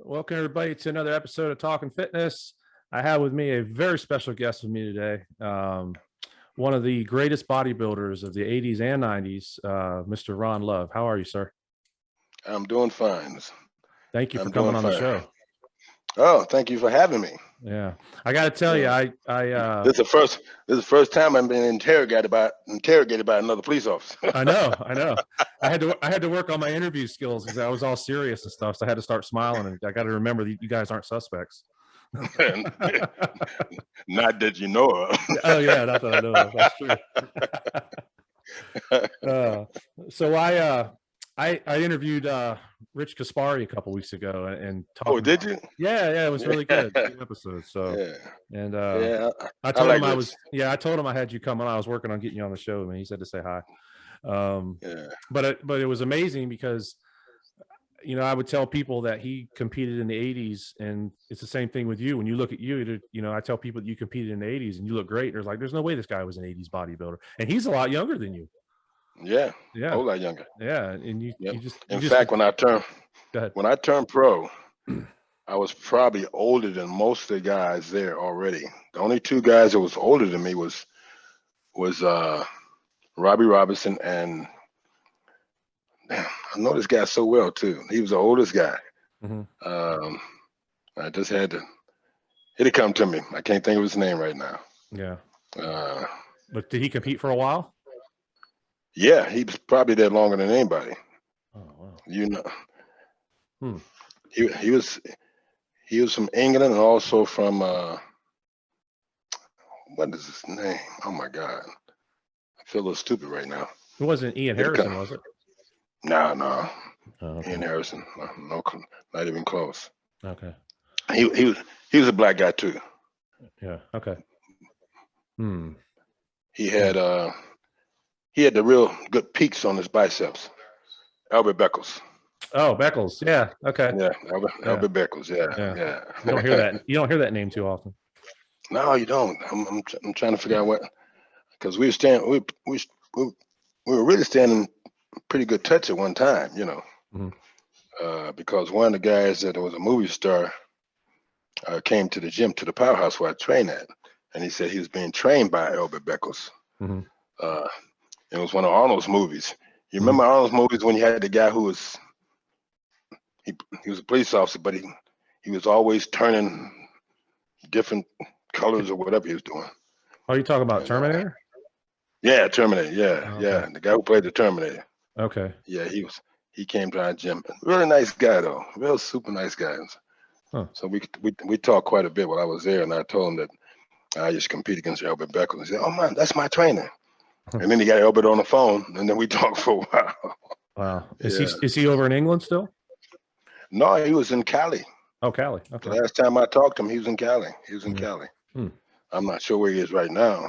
Welcome, everybody, to another episode of Talking Fitness. I have with me a very special guest with me today, one of the greatest bodybuilders of the 80s and 90s, Mr. Ron Love. How are you, sir? I'm doing fine. Thank you for coming on the show. Oh, thank you for having me. Yeah, I got to tell you, this is the first time I'm being interrogated by another police officer. I know. I had to work on my interview skills because I was all serious and stuff. So I had to start smiling, and I got to remember that you guys aren't suspects. Not that you know of. Oh yeah, not that I know of. That's true. So I interviewed Rich Kaspari a couple weeks ago and talked. Oh, did you? Yeah, it was really good. Good episode. So yeah. And I told him I told him I had you come on. I was working on getting you on the show, and he said to say hi. But it was amazing because, you know, I would tell people that he competed in the 80s, and it's the same thing with you. When you look at you, I tell people that you competed in the 80s and you look great. There's no way this guy was an 80s bodybuilder, and he's a lot younger than you. Yeah, a whole lot younger. Yeah, and you just. In fact, when I turned pro, I was probably older than most of the guys there already. The only two guys that was older than me was Robbie Robinson and. Damn, I know this guy so well too. He was the oldest guy. Mm-hmm. I just had to. It'd come to me. I can't think of his name right now. Yeah. But did he compete for a while? Yeah, he was probably there longer than anybody. Oh wow. You know. He was from England and also from what is his name? Oh my God, I feel a little stupid right now. It wasn't Ian Harrison, was it? No. Oh, okay. Ian Harrison, no, not even close. Okay. He was a black guy too. Yeah. Okay. He had the real good peaks on his biceps. Albert Beckles. Oh, Beckles. Yeah. Okay. Yeah, Albert Beckles. Yeah. You don't hear that. You don't hear that name too often. No, you don't. I'm trying to figure out what, because we were really standing pretty good touch at one time, you know. Mm-hmm. Because one of the guys that was a movie star came to the gym, to the powerhouse where I trained at, and he said he was being trained by Albert Beckles. Mm-hmm. It was one of Arnold's movies. You remember Arnold's movies when you had the guy who was he was a police officer, but he was always turning different colors or whatever he was doing. Oh, you talking about Terminator? Yeah, Terminator. Yeah, okay. Yeah. The guy who played the Terminator. Okay. Yeah, he came to our gym. Really nice guy though. Real super nice guy. Huh. So we talked quite a bit while I was there, and I told him that I used to compete against Albert Beckles. He said, "Oh man, that's my trainer." And then he got Albert on the phone, and then we talked for a while. Wow. Is he over in England still? No, he was in Cali. Oh, Cali. Okay. The last time I talked to him, he was in Cali. Cali. I'm not sure where he is right now.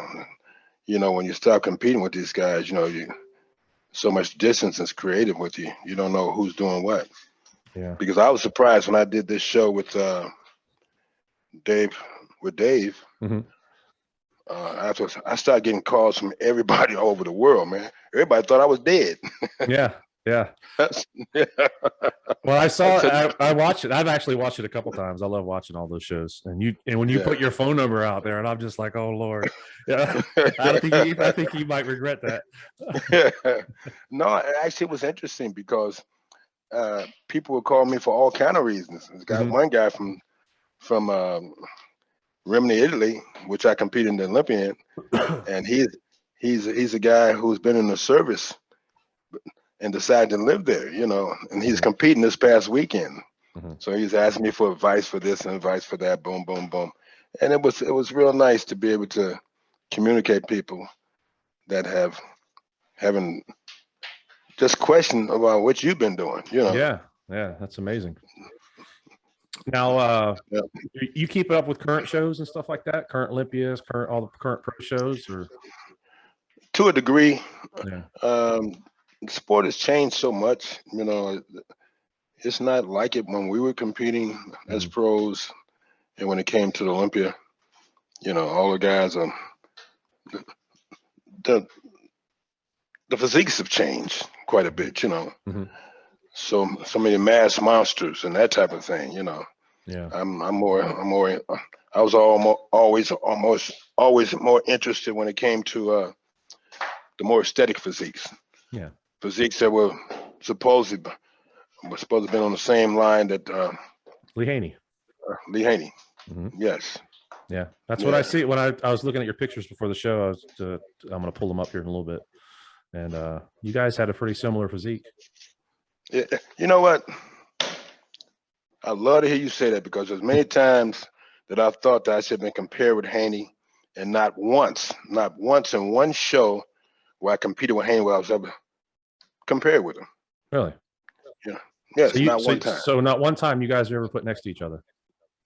You know, when you start competing with these guys, you know, so much distance is created with you. You don't know who's doing what. Yeah. Because I was surprised when I did this show with Dave. Mm-hmm. After I started getting calls from everybody all over the world, man. Everybody thought I was dead. Yeah. Well, I watched it. I've actually watched it a couple times. I love watching all those shows. And when you put your phone number out there, and I'm just like, oh Lord. Yeah. I think you might regret that. No, actually it was interesting because people would call me for all kind of reasons. There's got one guy from Rimini, Italy, which I competed in the Olympian, and he's a guy who's been in the service and decided to live there, you know, and he's competing this past weekend. Mm-hmm. So he's asking me for advice for this and advice for that, boom, boom, boom. And it was real nice to be able to communicate people that haven't just questioned about what you've been doing, you know. Yeah, that's amazing. Now, you keep up with current shows and stuff like that? Current Olympias, all the current pro shows, or? To a degree. Yeah. The sport has changed so much, you know. it's not like it when we were competing as pros, and when it came to the Olympia, you know, all the guys the physiques have changed quite a bit, you know. So many mass monsters and that type of thing, you know. Yeah. I'm more I was always more interested when it came to the more aesthetic physiques. Yeah. Physiques that were supposed to have been on the same line that Lee Haney. Lee Haney. Yes. Yeah, that's what I see when I was looking at your pictures before the show. I'm going to pull them up here in a little bit, and you guys had a pretty similar physique. Yeah, you know what? I love to hear you say that, because there's many times that I've thought that I should have been compared with Haney, and not once in one show where I competed with Haney where I was ever compared with him. Really? Yeah. Yes, not one time. So not one time you guys were ever put next to each other?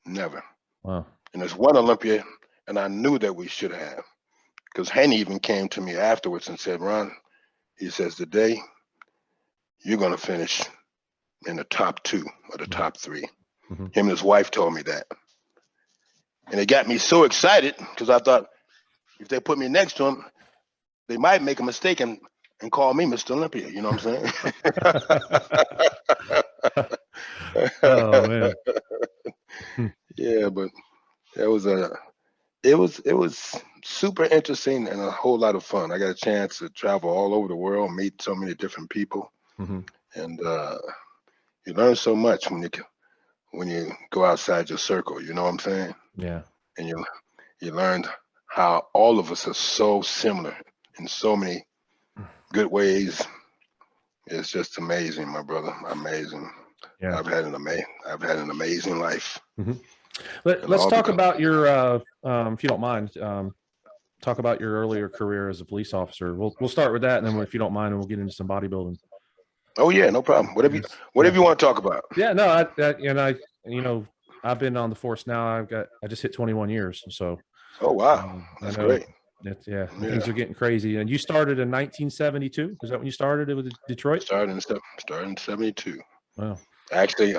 Never. Wow. And there's one Olympia, and I knew that we should have, because Haney even came to me afterwards and said, Ron, he says, today you're going to finish in the top 2 or the top 3. Him and his wife told me that. And it got me so excited, because I thought if they put me next to him, they might make a mistake and call me Mr. Olympia. You know what I'm saying? Oh man. Yeah, but it was super interesting and a whole lot of fun. I got a chance to travel all over the world, meet so many different people, and you learn so much when you go outside your circle. You know what I'm saying? Yeah. And you learned how all of us are so similar in so many good ways. It's just amazing, my brother. Amazing. Yeah. I've had an amazing life. Let's talk about your, if you don't mind, talk about your earlier career as a police officer. We'll start with that, and then if you don't mind, we'll get into some bodybuilding. Oh yeah, no problem. Whatever you want to talk about. Yeah, no, I've been on the force now. I just hit 21 years, so. Oh wow, that's great. Things are getting crazy. And you started in 1972. Is that when you started with Detroit? Started in 72. Wow. Actually,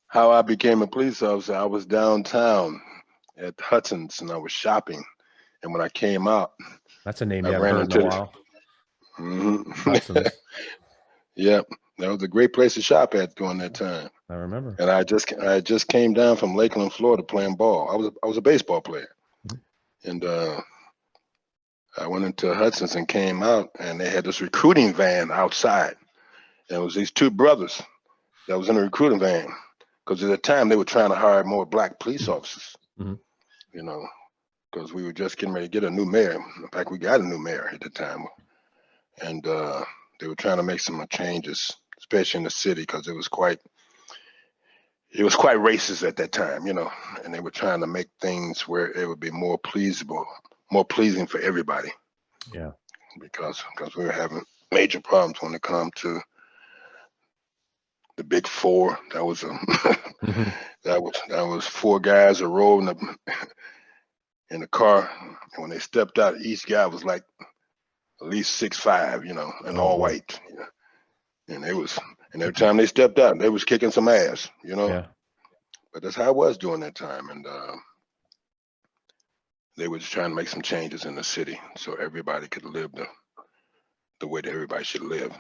how I became a police officer, I was downtown at Hudson's and I was shopping. And when I came out, that's a name you haven't heard in a while. Hudson's. Yep. That was a great place to shop at during that time. I remember. And I just came down from Lakeland, Florida, playing ball. I was a baseball player, and I went into Hudson's and came out, and they had this recruiting van outside. And it was these 2 brothers that was in the recruiting van, because at the time they were trying to hire more black police officers. You know, because we were just getting ready to get a new mayor. In fact, we got a new mayor at the time, and they were trying to make some changes, especially in the city, because it was quite racist at that time, you know, and they were trying to make things where it would be more pleasing for everybody. Yeah. Because we were having major problems when it comes to the big 4. That was that was 4 guys that rode in the car, and when they stepped out, each guy was like at least 6'5", you know, and all white. You know? And every time they stepped out, they was kicking some ass, you know. Yeah. But that's how it was during that time, and they were just trying to make some changes in the city so everybody could live the way that everybody should live.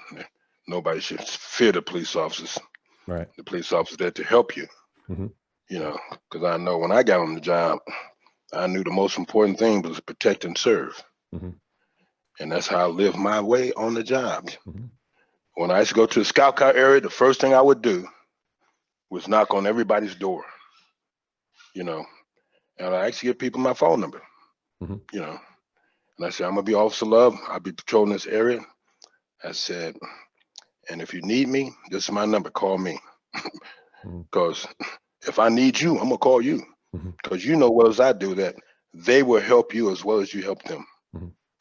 Nobody should fear the police officers. Right. The police officers there to help you. You know, because I know when I got on the job, I knew the most important thing was protect and serve. And that's how I lived my way on the job. When I used to go to the scout car area, the first thing I would do was knock on everybody's door, you know, and I actually give people my phone number, you know, and I said, I'm going to be Officer Love. I'll be patrolling this area. I said, and if you need me, this is my number. Call me. Because if I need you, I'm going to call you. Because you know well as I do that they will help you as well as you help them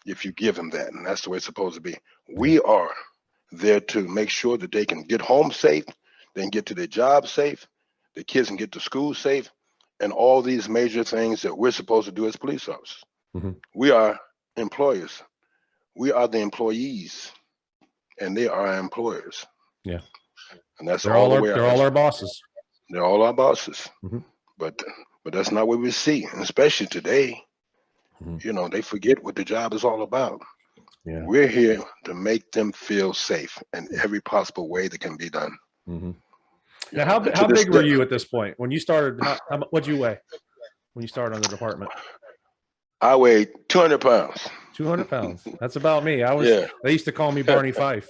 if you give them that. And that's the way it's supposed to be. We are there to make sure that they can get home safe, they can get to their job safe, the kids can get to school safe, and all these major things that we're supposed to do as police officers. We are employers. We are the employees. and they are our employers. Yeah. And that's they're all all the our, way. they're all our bosses. They're all our bosses. Mm-hmm. But that's not what we see, and especially today. Mm-hmm. You know, they forget what the job is all about. Yeah. We're here to make them feel safe in every possible way that can be done. Mm-hmm. Now, how big were you at this point when you started? What'd you weigh when you started on the department? I weighed 200 pounds. 200 pounds. That's about me. Yeah. They used to call me Barney Fife.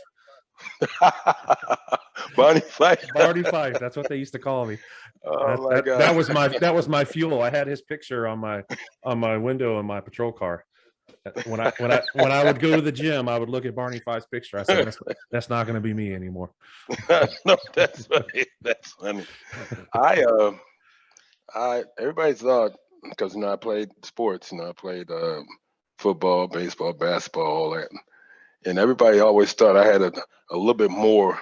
Barney Fife. Barney Fife. That's what they used to call me. Oh my God. That was my fuel. I had his picture on my window in my patrol car. When I would go to the gym, I would look at Barney Fife's picture. I said, that's not going to be me anymore. No, that's funny. That's funny. Everybody thought, because I played sports, I played football, baseball, basketball, all that, and everybody always thought I had a little bit more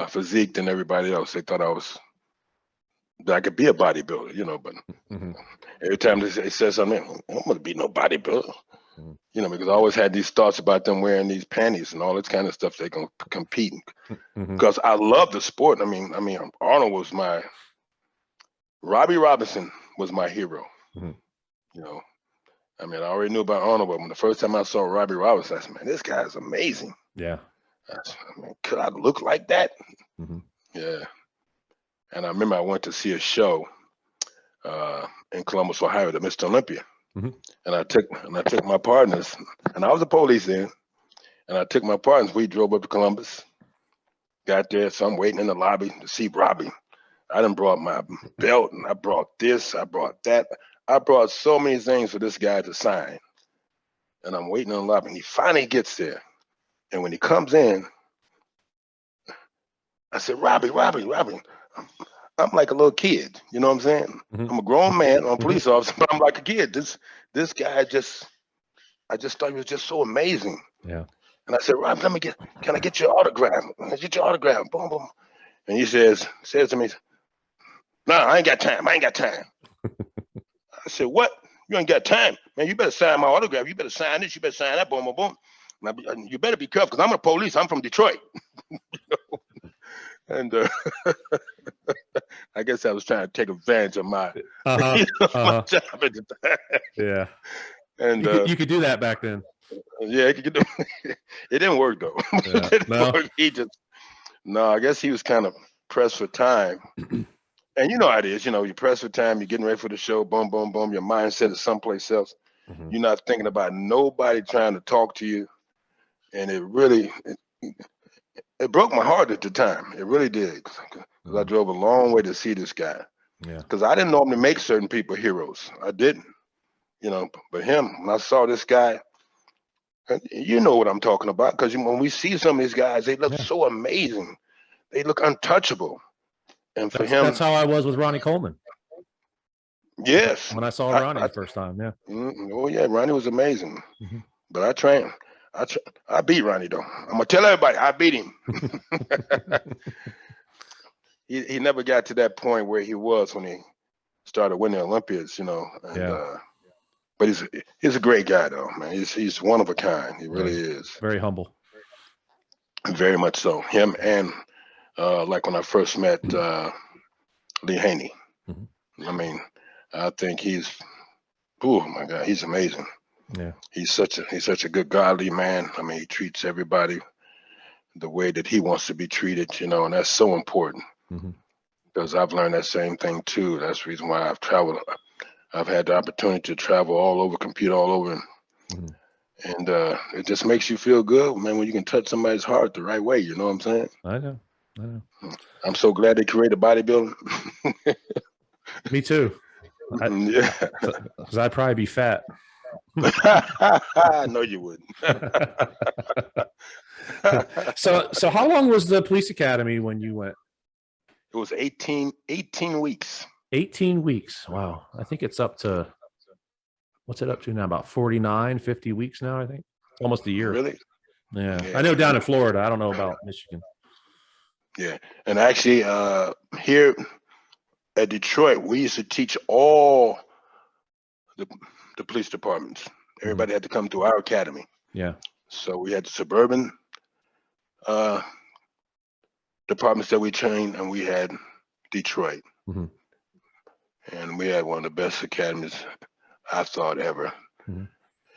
physique than everybody else. They thought that I could be a bodybuilder, but mm-hmm. every time they said something, I'm gonna be no bodybuilder, because I always had these thoughts about them wearing these panties and all this kind of stuff. They're gonna compete because I love the sport. I mean, Arnold was Robbie Robinson was my hero. Mm-hmm. I already knew about Arnold, but when the first time I saw Robbie Robinson, I said, man, this guy is amazing. Yeah. Could I look like that? Mm-hmm. Yeah. And I remember I went to see a show in Columbus, Ohio, the Mr. Olympia. Mm-hmm. And I took my partners, and I was a police then, and I took my partners. We drove up to Columbus, got there, so I'm waiting in the lobby to see Robbie. I done brought my belt, and I brought this, I brought that. I brought so many things for this guy to sign. And I'm waiting in the lobby, and he finally gets there. And when he comes in, I said, Robbie. I'm like a little kid, you know what I'm saying? Mm-hmm. I'm a grown man, I'm a police officer, but I'm like a kid. This guy I just thought he was just so amazing. Yeah. And I said, Rob, can I get your autograph? Can I get your autograph? Boom, boom. And he says to me, no, I ain't got time. I said, what? You ain't got time? Man, you better sign my autograph. You better sign this. You better sign that. Boom, boom, boom. You better be careful because I'm a police. I'm from Detroit. And I guess I was trying to take advantage of my, my job at the time. Yeah. And you could do that back then. Yeah, it didn't work though. Yeah. It didn't work. I guess he was kind of pressed for time. And you know how it is, you're pressed for time, you're getting ready for the show, boom, boom, boom, your mindset is someplace else. Mm-hmm. You're not thinking about nobody trying to talk to you. And it really, it broke my heart at the time. It really did. Because I drove a long way to see this guy. Yeah. Because I didn't normally make certain people heroes. I didn't. But him, when I saw this guy, you know what I'm talking about. Because when we see some of these guys, they look so amazing. They look untouchable. And for him, that's how I was with Ronnie Coleman. Yes. When I saw Ronnie the first time, yeah. Oh yeah, Ronnie was amazing. Mm-hmm. But I trained. I beat Ronnie though. I'm gonna tell everybody I beat him. He never got to that point where he was when he started winning Olympiads, And, but he's a great guy though, man. He's one of a kind. He really is. Very humble. Very much so. Him and like when I first met Lee Haney. Mm-hmm. I think oh my God, he's amazing. Yeah. He's such a good godly man. He treats everybody the way that he wants to be treated, and that's so important. Mm-hmm. Because I've learned that same thing too. That's the reason why I've traveled. I've had the opportunity to travel all over, compete all over. And it just makes you feel good, man, when you can touch somebody's heart the right way. You know what I'm saying? I know. I'm so glad they created bodybuilding. Me too. Yeah. Because I'd probably be fat. No, you wouldn't. So how long was the police academy when you went? It was 18 weeks. 18 weeks. Wow. I think it's up to, what's it up to now? About 49, 50 weeks now, I think. Almost a year. Really? Yeah. I know down in Florida. I don't know about Michigan. Yeah. And actually, here at Detroit, we used to teach all the police departments. Everybody had to come through our academy. Yeah. So we had the suburban, departments that we trained, and we had Detroit. And we had one of the best academies I thought ever.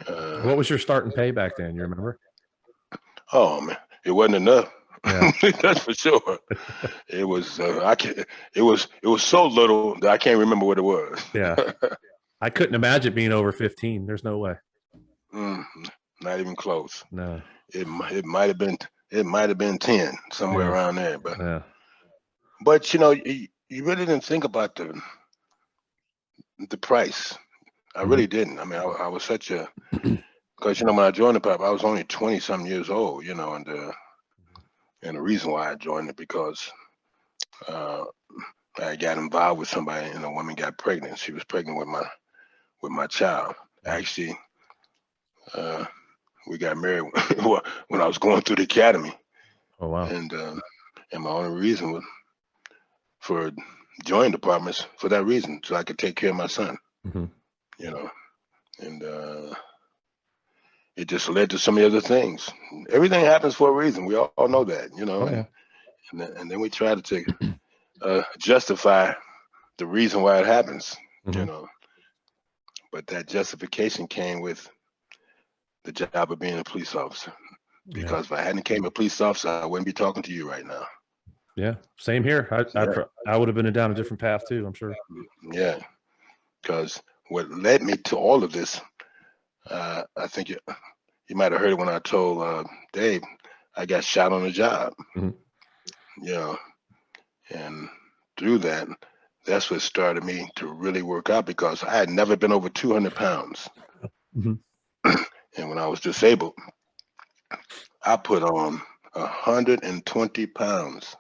What was your starting pay back then? You remember? Oh man, it wasn't enough. Yeah. That's for sure. It was it was so little that I can't remember what it was. Yeah. I couldn't imagine being over 15. There's no way. Not even close. No. It might have been 10, somewhere around there. But you know, you really didn't think about the price. I really didn't. I mean, I was such a, because you know, when I joined the pub, I was only 20-some years old, you know, and the reason why I joined it because I got involved with somebody, and a woman got pregnant. She was pregnant with my child. Actually, we got married when I was going through the academy. Oh wow! And my only reason was for joining departments for that reason, so I could take care of my son. You know, and it just led to so many other things. Everything happens for a reason. We all know that, you know. And then we try to justify the reason why it happens, you know. But that justification came with the job of being a police officer. Because if I hadn't became a police officer, I wouldn't be talking to you right now. Yeah, same here. I would have been down a different path too, I'm sure. Yeah, because what led me to all of this, I think you might have heard it when I told Dave, I got shot on the job. You know, and through that, that's what started me to really work out, because I had never been over 200 pounds. And when I was disabled, I put on 120 pounds.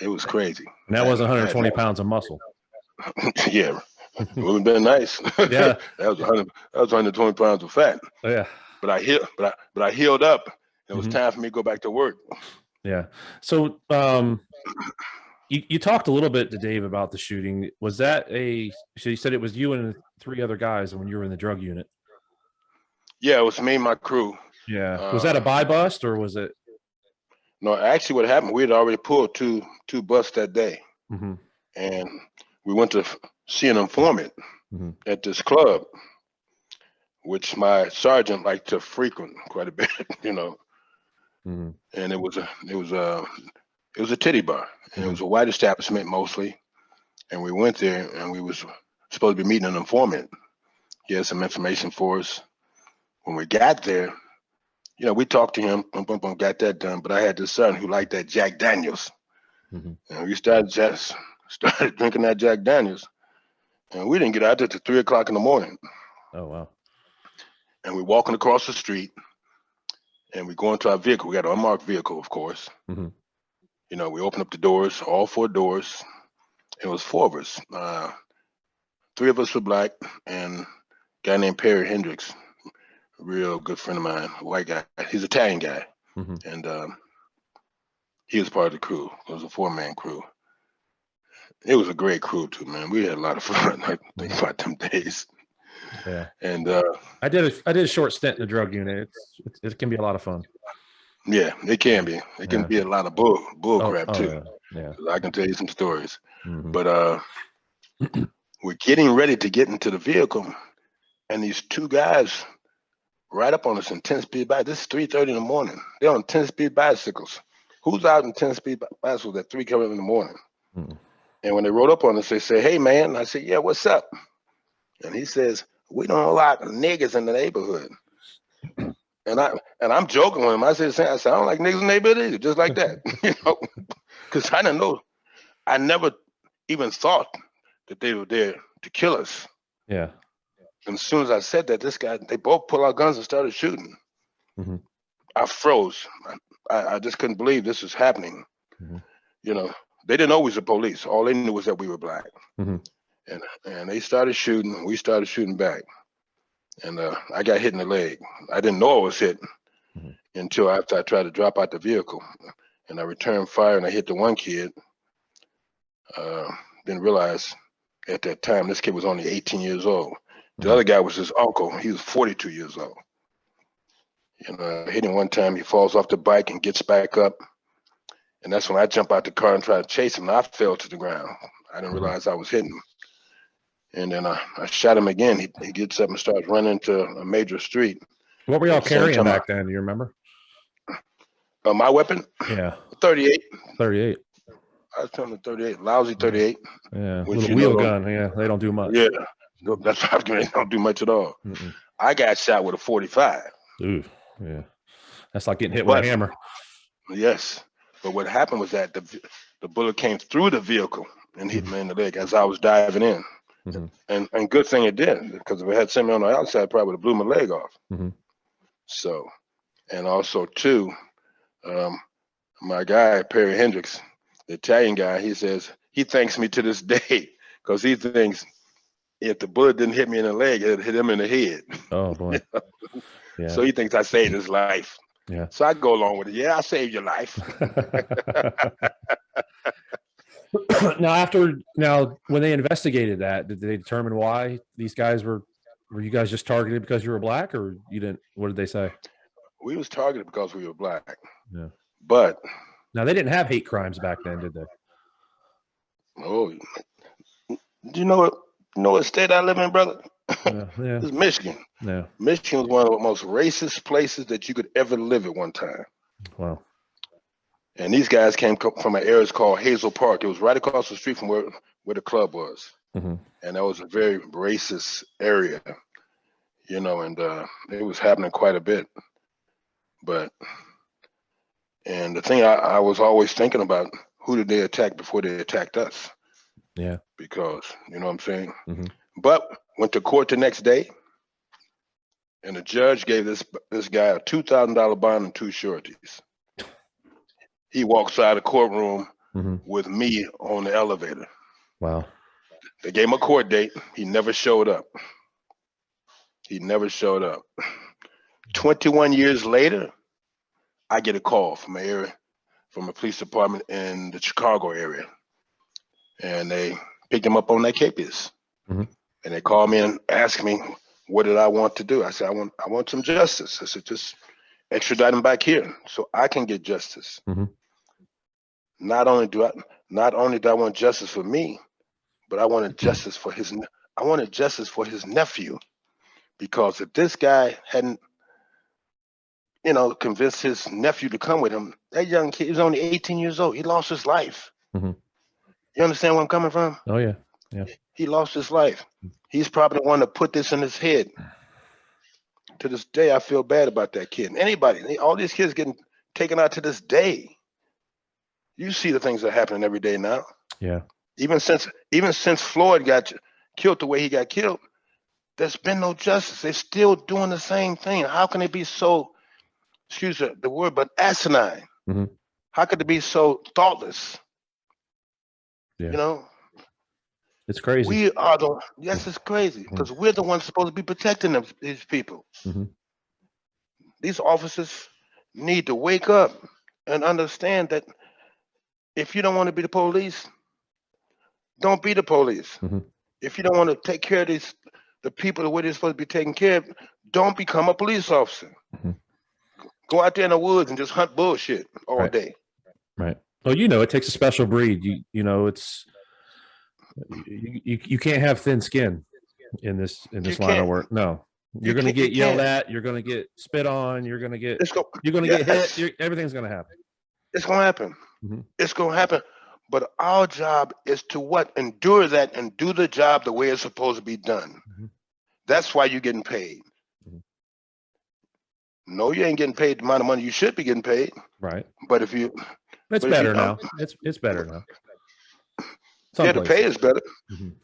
It was crazy. And that was 120 pounds of muscle. Yeah, it would have been nice. Yeah, that was 120 pounds of fat. Yeah, but I healed up. It was time for me to go back to work. Yeah. So you talked a little bit to Dave about the shooting. Was that so you said it was you and 3 other guys when you were in the drug unit? Yeah, it was me and my crew. Yeah. Was that a buy bust or was it? No, actually what happened, we had already pulled two busts that day. And we went to see an informant at this club, which my sergeant liked to frequent quite a bit, you know. And it was a titty bar. And it was a white establishment mostly. And we went there and we was supposed to be meeting an informant. He had some information for us. When we got there, you know, we talked to him, got that done. But I had this son who liked that Jack Daniels. And we started drinking that Jack Daniels. And we didn't get out there till 3 o'clock in the morning. Oh, wow. And we're walking across the street and we go into our vehicle. We got an unmarked vehicle, of course. You know, we opened up the doors, all 4 doors. It was 4 of us. 3 of us were black, and a guy named Perry Hendricks, a real good friend of mine, a white guy. He's an Italian guy. And he was part of the crew. It was a 4-man crew. It was a great crew too, man. We had a lot of fun. I think about them days. Yeah. And I did a short stint in the drug unit. It can be a lot of fun. Yeah, it can be. It can be a lot of bull crap too. Yeah. I can tell you some stories. But we're getting ready to get into the vehicle, and these 2 guys right up on us in 10-speed bicycles. This is 3:30 in the morning. They're on 10-speed bicycles. Who's out in 10-speed bicycles at 3 in the morning? And when they rode up on us, they said, "Hey, man." I said, "Yeah, what's up?" And he says, "We don't like niggas in the neighborhood." And I'm joking with him. I said, "I don't like niggas in the neighborhood either," just like that, you know, because I didn't know. I never even thought that they were there to kill us. Yeah. And as soon as I said that, they both pulled out guns and started shooting. I froze. I just couldn't believe this was happening. You know, they didn't know we was the police. All they knew was that we were black. And they started shooting. We started shooting back. And I got hit in the leg. I didn't know I was hit until after I tried to drop out the vehicle. And I returned fire and I hit the one kid. Didn't realize at that time this kid was only 18 years old. The other guy was his uncle. He was 42 years old. You know, I hit him one time. He falls off the bike and gets back up. And that's when I jump out the car and try to chase him. And I fell to the ground. I didn't realize I was hitting him. And then I shot him again. He gets up and starts running into a major street. What were y'all carrying back then? Do you remember? My weapon? Yeah. 38. 38. I was telling the 38. Lousy 38. Yeah. Little wheel gun. Yeah. They don't do much. Yeah. That's why they don't do much at all. I got shot with a 45. Ooh. Yeah. That's like getting hit with a hammer. Yes. But what happened was that the bullet came through the vehicle and hit me in the leg as I was diving in. And good thing it did, because if it had sent me on the outside, it probably would have blew my leg off. So, and also too, my guy, Perry Hendricks, the Italian guy, he says, he thanks me to this day because he thinks if the bullet didn't hit me in the leg, it hit him in the head. Oh boy. Yeah. So he thinks I saved his life. Yeah. So I go along with it. Yeah, I saved your life. Now, when they investigated that, did they determine why these guys were you guys just targeted because you were black, or you didn't? What did they say? We was targeted because we were black. Yeah. But now they didn't have hate crimes back then, did they? Oh, do you know what state I live in, brother? Yeah. It's Michigan. Yeah. Michigan was one of the most racist places that you could ever live at one time. Wow. And these guys came from an area called Hazel Park. It was right across the street from where the club was. And that was a very racist area, you know, and it was happening quite a bit. And the thing I was always thinking about, who did they attack before they attacked us? Yeah. Because, you know what I'm saying? But went to court the next day, and the judge gave this guy a $2,000 bond and 2 sureties. He walks out of the courtroom with me on the elevator. Wow. They gave him a court date. He never showed up. 21 years later, I get a call from a police department in the Chicago area. And they picked him up on that capias. And they called me and asked me, what did I want to do? I said, I want some justice. I said, just extradite him back here so I can get justice. Not only do I want justice for me, but I wanted justice for his nephew. Because if this guy hadn't, you know, convinced his nephew to come with him, that young kid, he was only 18 years old. He lost his life. You understand where I'm coming from? Oh yeah. Yeah. He lost his life. He's probably the one that put this in his head. To this day, I feel bad about that kid. Anybody, all these kids getting taken out to this day. You see the things that are happening every day now. Yeah. Even since Floyd got killed the way he got killed, there's been no justice. They're still doing the same thing. How can they be so, excuse the word, but asinine? How could they be so thoughtless? Yeah. You know? It's crazy. We are yes, it's crazy, because we're the ones supposed to be protecting these people. These officers need to wake up and understand that if you don't want to be the police, don't be the police. If you don't want to take care of the people the way they're supposed to be taken care of, don't become a police officer. Go out there in the woods and just hunt bullshit all day. Right. Well, you know, it takes a special breed. You know, it's you can't have thin skin in this line of work. No, you're going to get yelled at. You're going to get spit on. You're going to get get hit. Everything's going to happen. It's going to happen. It's going to happen. But our job is to endure that and do the job the way it's supposed to be done. That's why you're getting paid. No, you ain't getting paid the amount of money you should be getting paid. Right. But it's better now. It's better now. Yeah, the pay is better.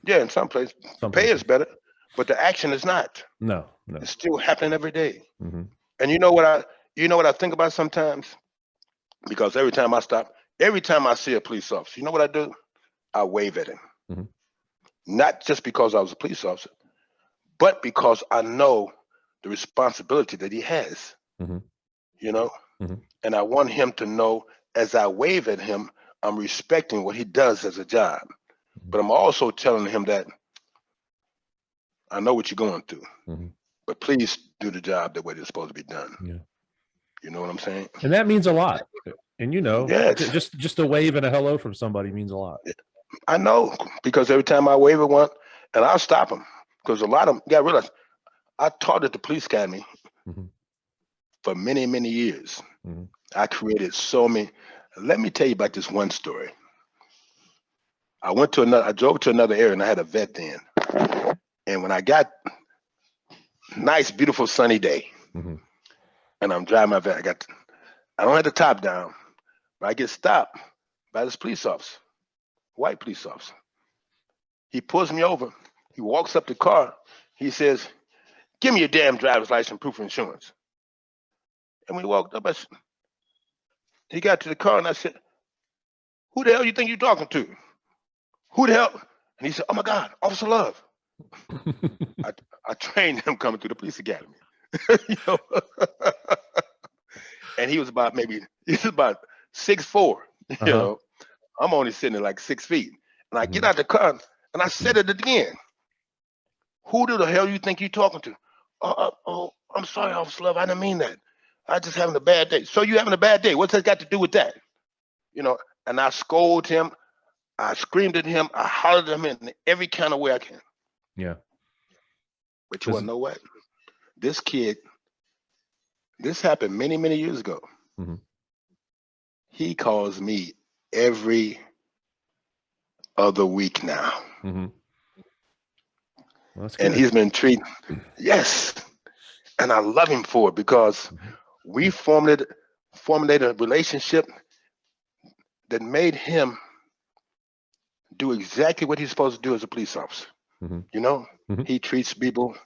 Yeah, in some places, pay is better, but the action is not. No. It's still happening every day. And you know what I think about sometimes? Because every time I see a police officer, you know what I do? I wave at him. Not just because I was a police officer, but because I know the responsibility that he has. You know? And I want him to know, as I wave at him, I'm respecting what he does as a job. But I'm also telling him that I know what you're going through, but please do the job the way it's supposed to be done. Yeah. You know what I'm saying? And that means a lot. And yes. just a wave and a hello from somebody means a lot. I know, because every time I wave at one, and I'll stop them, because a lot of them, you gotta realize, I taught at the police academy for many, many years. I created so many. Let me tell you about this one story. I drove to another area, and I had a vet then. And when I got nice, beautiful, sunny day, and I'm driving my vet, I don't have the top down, but I get stopped by this police officer, white police officer. He pulls me over. He walks up the car. He says, "Give me your damn driver's license, proof of insurance." And we walked up. He got to the car, and I said, "Who the hell you think you're talking to? Who the hell?" And he said, "Oh my God, Officer Love." I trained him coming through the police academy. You know? And he was about 6'4". You know, I'm only sitting at like 6 feet. And I get out the car, and I said it again. "Who the hell you think you're talking to?" Oh, I'm sorry, Officer Love. I didn't mean that. I just having a bad day." "So you having a bad day? What's that got to do with that?" You know, and I scolded him. I screamed at him. I hollered at him in every kind of way I can. Yeah. But you want to know what? This kid, this happened many, many years ago. He calls me every other week now. Well, and he's been treating, yes. And I love him for it, because we formulated a relationship that made him do exactly what he's supposed to do as a police officer. You know, he treats people.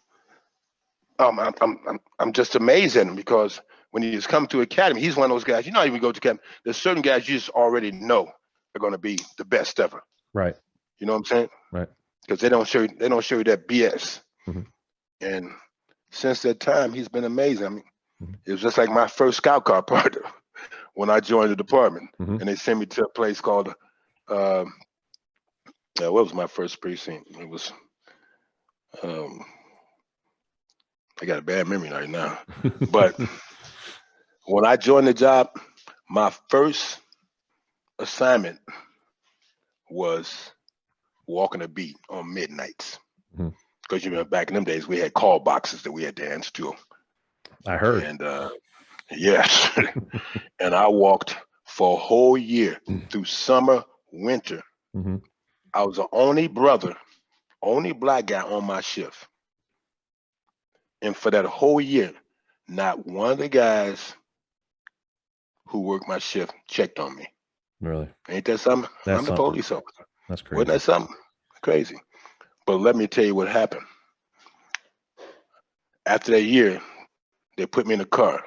I'm just amazed at him, because when he's come to academy, he's one of those guys. You know, even go to academy, there's certain guys you just already know are going to be the best ever. Right. You know what I'm saying? Right. Because they don't show you that BS. And since that time, he's been amazing. I mean, it was just like my first scout car partner when I joined the department, and they sent me to a place called what was my first precinct? It was I got a bad memory right now. But when I joined the job, my first assignment was walking a beat on midnights. Because you remember back in them days, we had call boxes that we had to answer to. I heard. And yes. And I walked for a whole year through summer, winter. I was the only black guy on my shift. And for that whole year, not one of the guys who worked my shift checked on me. Really? Ain't that something? I'm the police officer. That's crazy. Wasn't that something? Crazy. But let me tell you what happened. After that year, they put me in a car.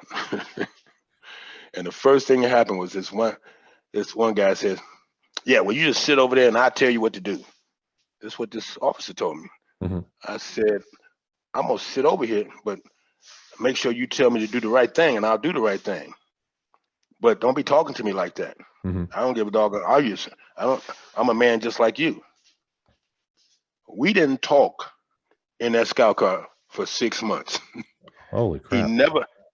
And the first thing that happened was this one guy says, "Yeah, well, you just sit over there and I'll tell you what to do." That's what this officer told me. I said, "I'm going to sit over here, but make sure you tell me to do the right thing, and I'll do the right thing. But don't be talking to me like that. I don't give a dog. I'm a man just like you." We didn't talk in that scout car for 6 months. Holy crap.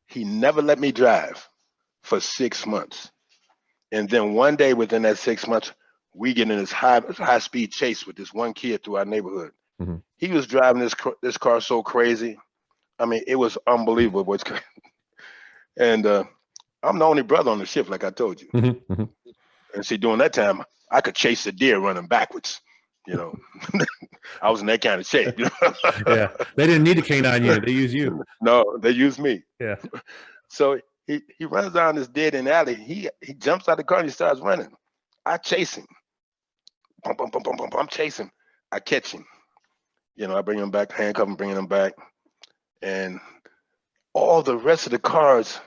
He never let me drive for 6 months. And then one day within that 6 months, we get in this high speed chase with this one kid through our neighborhood. He was driving this car so crazy. I mean, it was unbelievable. And I'm the only brother on the shift, like I told you. And see, during that time, I could chase a deer running backwards. You know, I was in that kind of shape. You know? Yeah, they didn't need a canine unit; they used you. No, they used me. Yeah. So he runs down this dead end alley. He jumps out of the car and he starts running. I chase him. Bum, bum, bum, bum, bum, bum. I'm chasing. I catch him. You know, I bring him back, handcuff him, bringing him back, and all the rest of the cars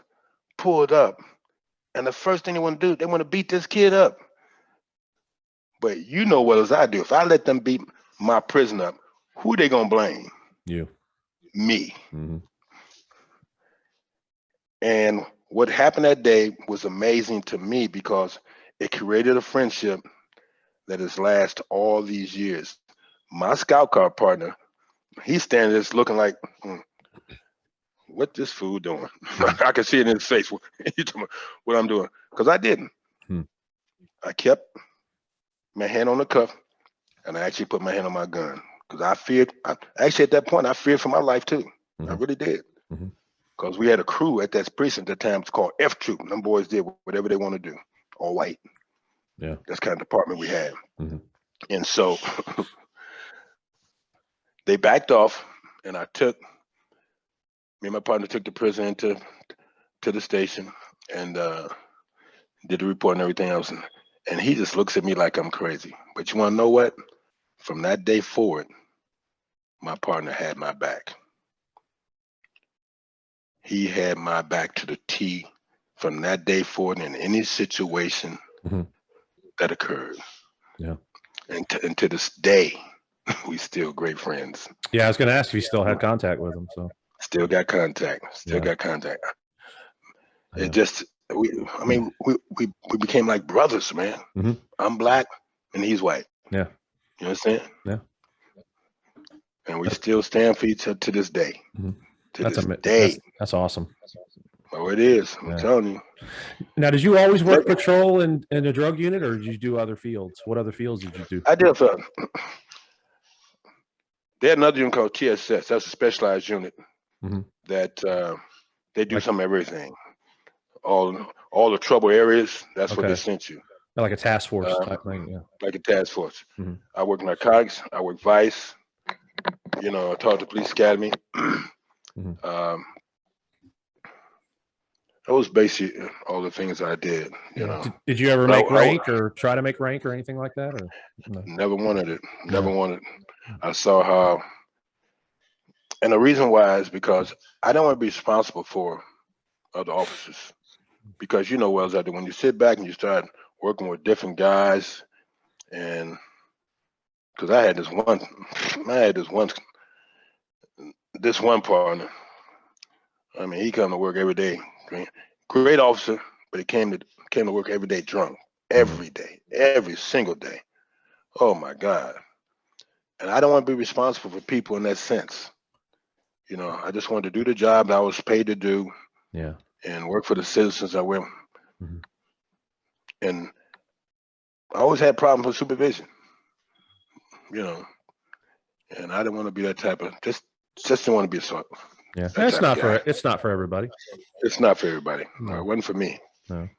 pulled up. And the first thing they want to do, they want to beat this kid up. But you know what as I do. If I let them beat my prisoner up, who they gonna blame? You. Me. And what happened that day was amazing to me, because it created a friendship that has lasted all these years. My scout car partner, he's standing there looking like, what this fool doing? I could see it in his face. You talking about what I'm doing? Because I didn't. I kept my hand on the cuff, and I actually put my hand on my gun because I feared. Actually, at that point, I feared for my life too. I really did. Because we had a crew at that precinct at the time. It's called F Troop. Them boys did whatever they want to do, all white. Yeah, that's kind of department we had. And so they backed off, and me and my partner took the prison to the station and did the report and everything else. And he just looks at me like I'm crazy. But you want to know what? From that day forward, my partner had my back. He had my back to the T from that day forward in any situation that occurred. Yeah. And to this day, we still great friends. Yeah, I was going to ask if you still had contact with him. So still got contact. Got contact. Yeah. It just we became like brothers, man. I'm black and he's white. Yeah. You know what I'm saying? Yeah. And we still stand for each other to this day. To that's this day. That's awesome. Oh, it is. I'm telling you. Now, did you always work patrol in a drug unit, or did you do other fields? What other fields did you do? I did. They had another unit called TSS. That's a specialized unit that they do some everything. All the trouble areas. That's what they sent you. Like a task force type thing. Yeah. Like a task force. I work narcotics. I work vice. You know, I taught the police academy. That was basically all the things I did. You know. Did you ever make rank or try to make rank or anything like that? Or no? Never wanted it. Never wanted it. I saw how, and the reason why is because I don't want to be responsible for other officers. Because you know well as I do, when you sit back and you start working with different guys, and because I had this one partner. I mean, he come to work every day. Great officer, but he came to work every day drunk. Every day, every single day. Oh my God. And I don't want to be responsible for people in that sense. You know, I just wanted to do the job that I was paid to do. Yeah. And work for the citizens I went. And I always had problems with supervision. You know. And I didn't want to be that type of just didn't want to be a sort. Yeah. It's not for everybody. It's not for everybody. No. It wasn't for me. No.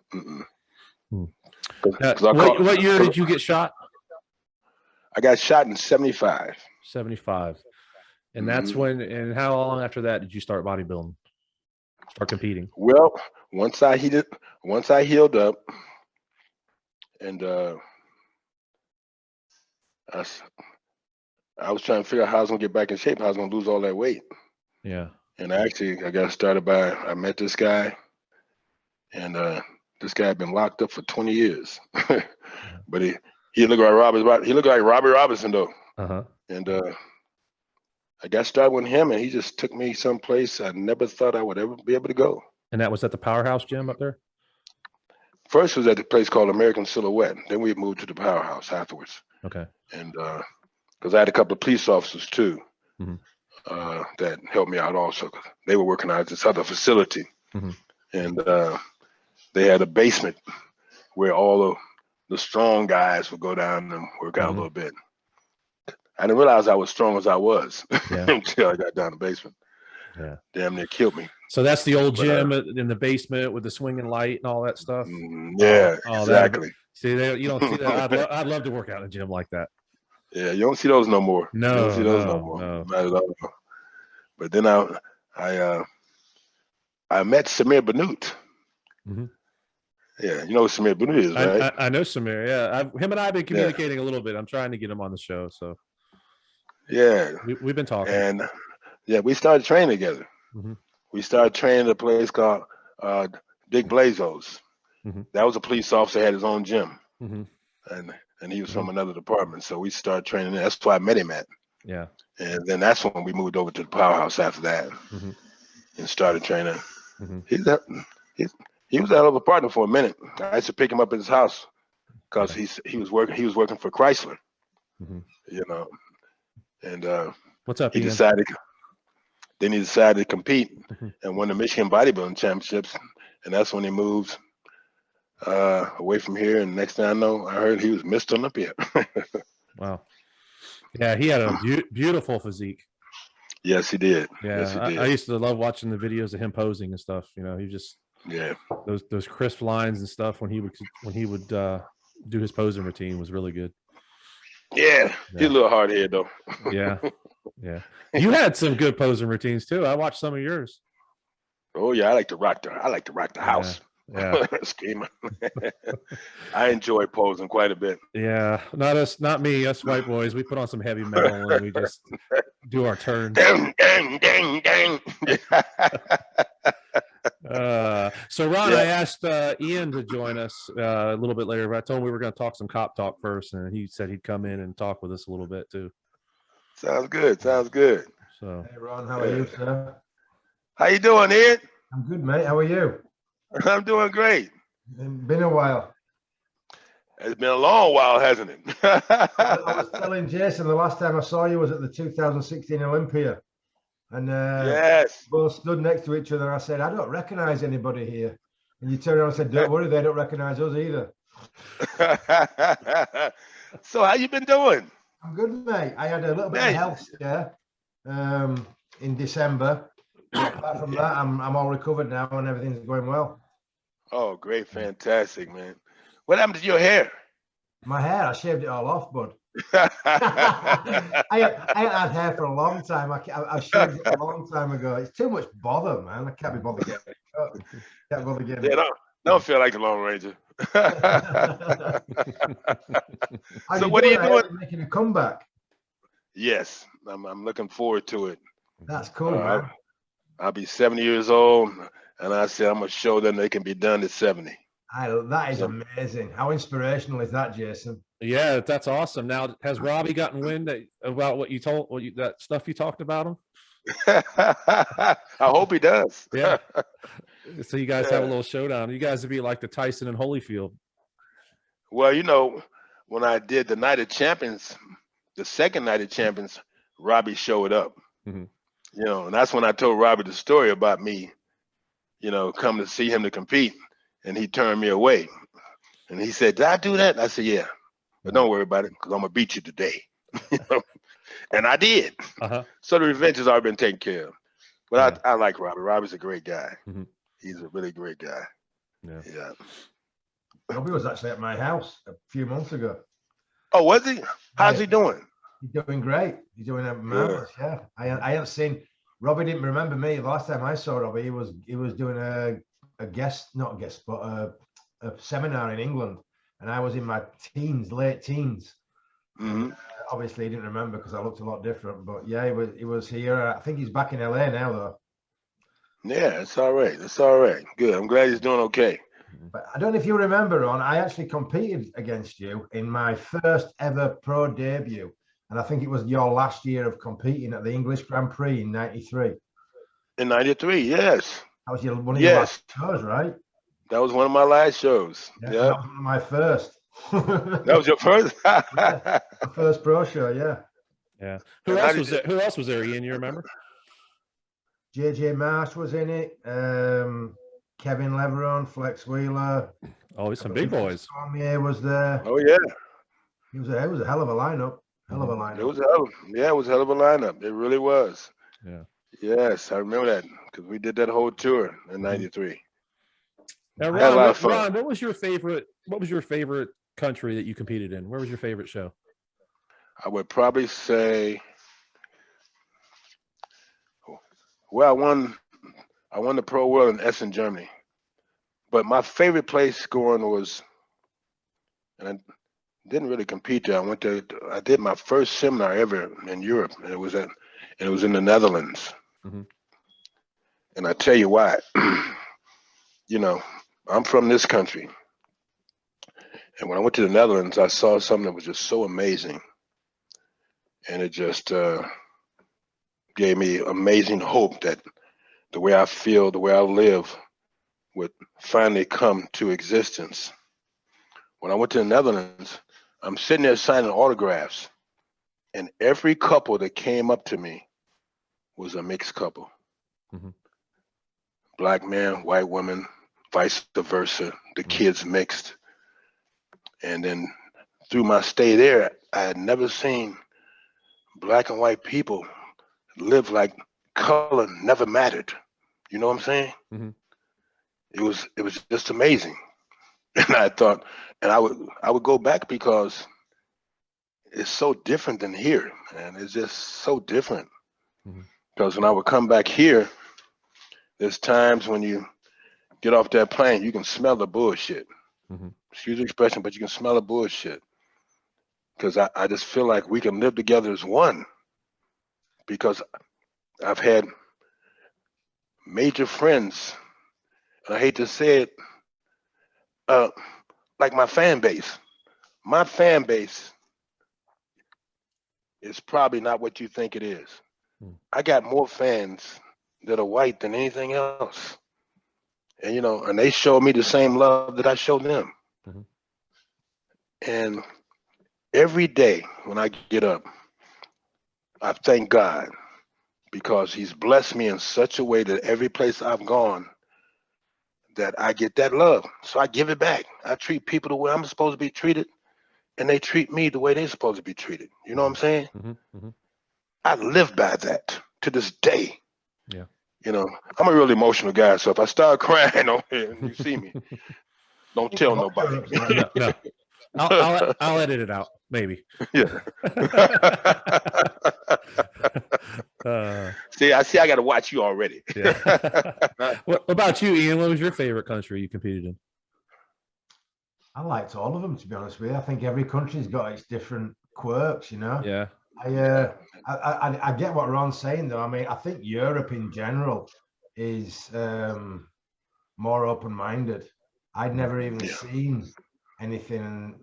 What year did you get shot? I got shot in 75. 75. And that's when, and how long after that did you start bodybuilding? Start competing? Well, once I healed up, and I was trying to figure out how I was gonna get back in shape, how I was gonna lose all that weight. Yeah. And I got started I met this guy, and this guy had been locked up for 20 years. But he looked like Robbie Robinson though. And I got started with him, and he just took me someplace I never thought I would ever be able to go. And that was at the Powerhouse gym up there? First was at the place called American Silhouette. Then we moved to the Powerhouse afterwards. Okay. And because I had a couple of police officers too that helped me out also. They were working out at this other facility. And they had a basement where all of the strong guys would go down and work out a little bit. I didn't realize I was strong as I was until I got down the basement. Yeah. Damn near killed me. So that's the old gym in the basement with the swinging light and all that stuff? Yeah, exactly. See, you don't see that. I'd love to work out in a gym like that. Yeah, you don't see those no more. No, you don't see those no more. Not at all. But then I met Samir Banut. Yeah, you know what Samir Banut is, right? I know Samir. Yeah, him and I have been communicating a little bit. I'm trying to get him on the show. So yeah, we've been talking. And we started training together. We started training at a place called Dick Blazos. That was a police officer, had his own gym, and he was from another department. So we started training there. That's why I met him at. Yeah. And then that's when we moved over to the Powerhouse after that, and started training. He was out of a partner for a minute. I used to pick him up at his house because he was working for Chrysler, you know. And what's up? He decided then he decided to compete and won the Michigan Bodybuilding Championships. And that's when he moved away from here. And next thing I know, I heard he was Mr. Olympia. Wow. Yeah, he had a beautiful physique. Yes, he did. Yeah, yes, he did. I used to love watching the videos of him posing and stuff. You know, he just those crisp lines and stuff when he would do his posing routine was really good. Yeah, he's a little hard head though. Yeah. You had some good posing routines too. I watched some of yours. Oh yeah, I like to rock the house. Yeah. Schema. I enjoy posing quite a bit. Yeah, not me. Us white boys, we put on some heavy metal and we just do our turns. Dang, dang, dang, dang. So Ron, I asked Ian to join us a little bit later, but I told him we were going to talk some cop talk first, and he said he'd come in and talk with us a little bit too. Sounds good. Sounds good. So, hey Ron, how are you, sir? How you doing, Ed? I'm good, mate. How are you? I'm doing great. Been a while. It's been a long while, hasn't it? I was telling Jason the last time I saw you was at the 2016 Olympia. And yes, we both stood next to each other. I said, I don't recognize anybody here. And you turned around and said, don't worry, they don't recognize us either. So how you been doing? I'm good, mate. I had a little bit of health scare in December. Apart from that, I'm all recovered now and everything's going well. Oh, great. Fantastic, man. What happened to your hair? My hair, I shaved it all off, bud. I ain't had hair for a long time. I shaved it a long time ago. It's too much bother, man. I can't be bothered getting it cut. Can't bother getting it. Don't feel like the Lone Ranger. So what are you doing? Making a comeback. Yes, I'm looking forward to it. That's cool, man. I'll be 70 years old, and I said I'm gonna show them they can be done at 70. That is amazing. How inspirational is that, Jason? Yeah, that's awesome. Now, has Robbie gotten wind about what you told, that stuff you talked about him? I hope he does. Yeah. So you guys have a little showdown. You guys would be like the Tyson and Holyfield. Well, you know, when I did the Night of Champions, the second Night of Champions, Robbie showed up. Mm-hmm. You know, and that's when I told Robbie the story about me, you know, coming to see him to compete, and he turned me away. And he said, "Did I do that?" I said, "Yeah, but don't worry about it, because I'm gonna beat you today." And I did. So the revenge has already been taken care of. But I like Robbie. Robbie's a great guy. Mm-hmm. He's a really great guy. Yeah. Robbie was actually at my house a few months ago. Oh, was he? How's he doing? He's doing great. He's doing marvelous. Yeah. I haven't seen Robbie. Didn't remember me the last time I saw Robbie. He was doing not a guest, but a seminar in England, and I was in my late teens. Mm-hmm. Obviously, he didn't remember because I looked a lot different. But yeah, he was here. I think he's back in LA now, though. Yeah, it's all right. It's all right. Good. I'm glad he's doing okay. But I don't know if you remember, Ron, I actually competed against you in my first ever pro debut. And I think it was your last year of competing at the English Grand Prix in '93. In '93, yes. That was one of your last shows, right? That was one of my last shows. Yeah. That was one of my first. That was your first? My first pro show, yeah. Yeah. Who else was there, Ian, you remember? JJ Marsh was in it. Kevin Leveron, Flex Wheeler. Oh, it's some big boys. Cormier was there. Oh yeah. It was a hell of a lineup. Hell of a lineup. It was a hell of a lineup. It really was. Yeah. Yes, I remember that because we did that whole tour in '93. Now, Ron, what was your favorite country that you competed in? Where was your favorite show? I would probably say, well, I won the Pro World in Essen, Germany. But my favorite place going was, and I didn't really compete there. I did my first seminar ever in Europe, and it was in the Netherlands. Mm-hmm. And I tell you why. You know, I'm from this country. And when I went to the Netherlands, I saw something that was just so amazing. And it just gave me amazing hope that the way I feel, the way I live would finally come to existence. When I went to the Netherlands, I'm sitting there signing autographs, and every couple that came up to me was a mixed couple. Black man, white woman, vice versa. The kids mixed. And then through my stay there, I had never seen black and white people live like color never mattered. You know what I'm saying? It was just amazing. And I thought, and I would go back because it's so different than here, man. It's just so different. Because when I would come back here, there's times when you get off that plane, you can smell the bullshit. Excuse the expression, but you can smell the bullshit. Because I just feel like we can live together as one. Because I've had major friends, and I hate to say it, like my fan base. My fan base is probably not what you think it is. I got more fans that are white than anything else. And, you know, and they show me the same love that I show them. And every day when I get up, I thank God because he's blessed me in such a way that every place I've gone, that I get that love. So I give it back. I treat people the way I'm supposed to be treated, and they treat me the way they're supposed to be treated. You know what I'm saying? I live by that to this day. Yeah. You know, I'm a real emotional guy, so if I start crying on here and you see me, don't tell nobody. No. I'll edit it out, maybe. Yeah. See, I got to watch you already. Yeah. What about you, Ian? What was your favorite country you competed in? I liked all of them, to be honest with you. I think every country's got its different quirks, you know. Yeah. I get what Ron's saying, though. I mean, I think Europe in general is more open-minded. I'd never even seen anything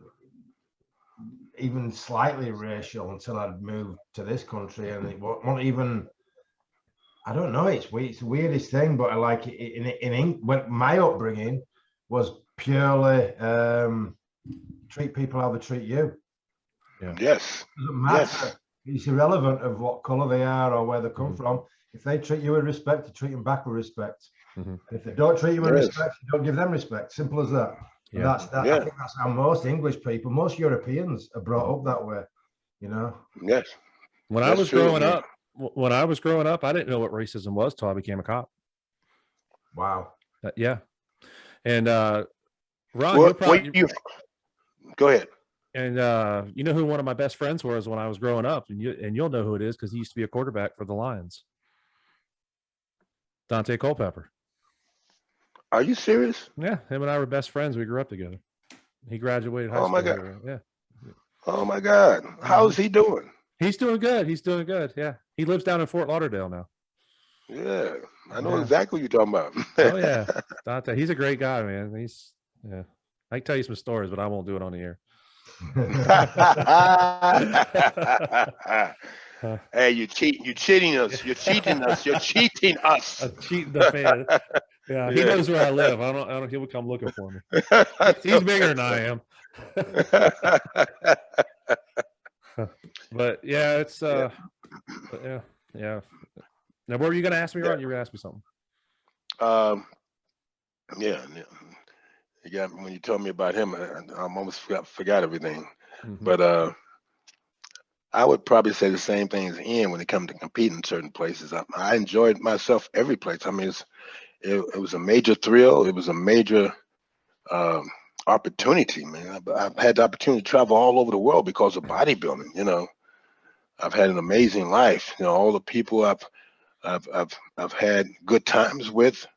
even slightly racial until I'd moved to this country, and it wasn't even. I don't know. It's the weirdest thing, but I like it in England. When my upbringing was purely treat people how they treat you. Yeah. Yes. It doesn't matter. Yes. It's irrelevant of what color they are or where they come from. If they treat you with respect, you treat them back with respect. And if they don't treat you with respect, you don't give them respect. Simple as that. And that's that. I think that's how most English people, most Europeans are brought up that way. You know. Yes. When I was growing up, I didn't know what racism was till I became a cop. Wow. Yeah. And Ron, go ahead. And you know who one of my best friends was when I was growing up, and you'll know who it is because he used to be a quarterback for the Lions. Dante Culpepper. Are you serious? Yeah, him and I were best friends. We grew up together. He graduated high school. Oh my God. Here. Yeah. Oh my God. How's he doing? He's doing good. He's doing good. Yeah. He lives down in Fort Lauderdale now. Yeah. I know exactly what you're talking about. Oh yeah. Dante. He's a great guy, man. I can tell you some stories, but I won't do it on the air. Hey, you're cheating us. You're cheating us. You're cheating us. I'm cheating the fan. Yeah, he knows where I live. I don't. He'll come looking for me. He's bigger than I am. But yeah, it's yeah. Now, what were you going to ask me, Ron? You were going to ask me something. Yeah. You got when you told me about him, I almost forgot everything. But I would probably say the same thing as Ian when it comes to competing in certain places. I enjoyed myself every place. I mean, it was a major thrill. It was a major opportunity, man. I've had the opportunity to travel all over the world because of bodybuilding. You know, I've had an amazing life. You know, all the people I've had good times with.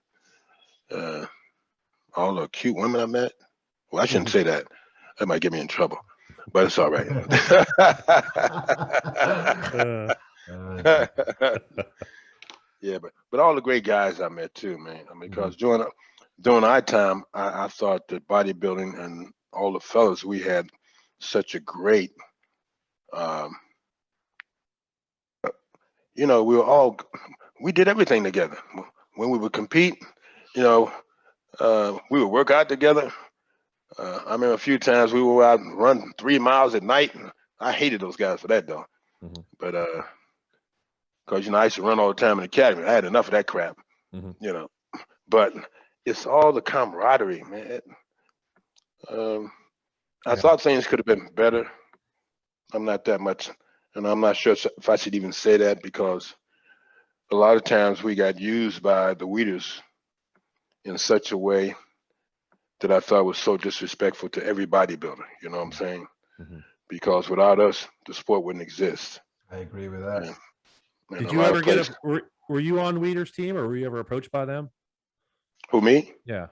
All the cute women I met. Well, I shouldn't say that. That might get me in trouble, but it's all right. Yeah, but all the great guys I met too, man. I mean, because during our time, I thought that bodybuilding and all the fellas, we had such a great, you know, we did everything together. When we would compete, you know, we would work out together. I remember a few times we would out and run 3 miles at night. I hated those guys for that, though. But because, you know, I used to run all the time in the academy. I had enough of that crap. you know. But it's all the camaraderie, man. I thought things could have been better. I'm not that much, and I'm not sure if I should even say that, because a lot of times we got used by the leaders in such a way that I thought was so disrespectful to every bodybuilder. You know what I'm saying? Because without us, the sport wouldn't exist. I agree with that. And did you ever get were you on Weeder's team, or were you ever approached by them? Who, me? Yeah.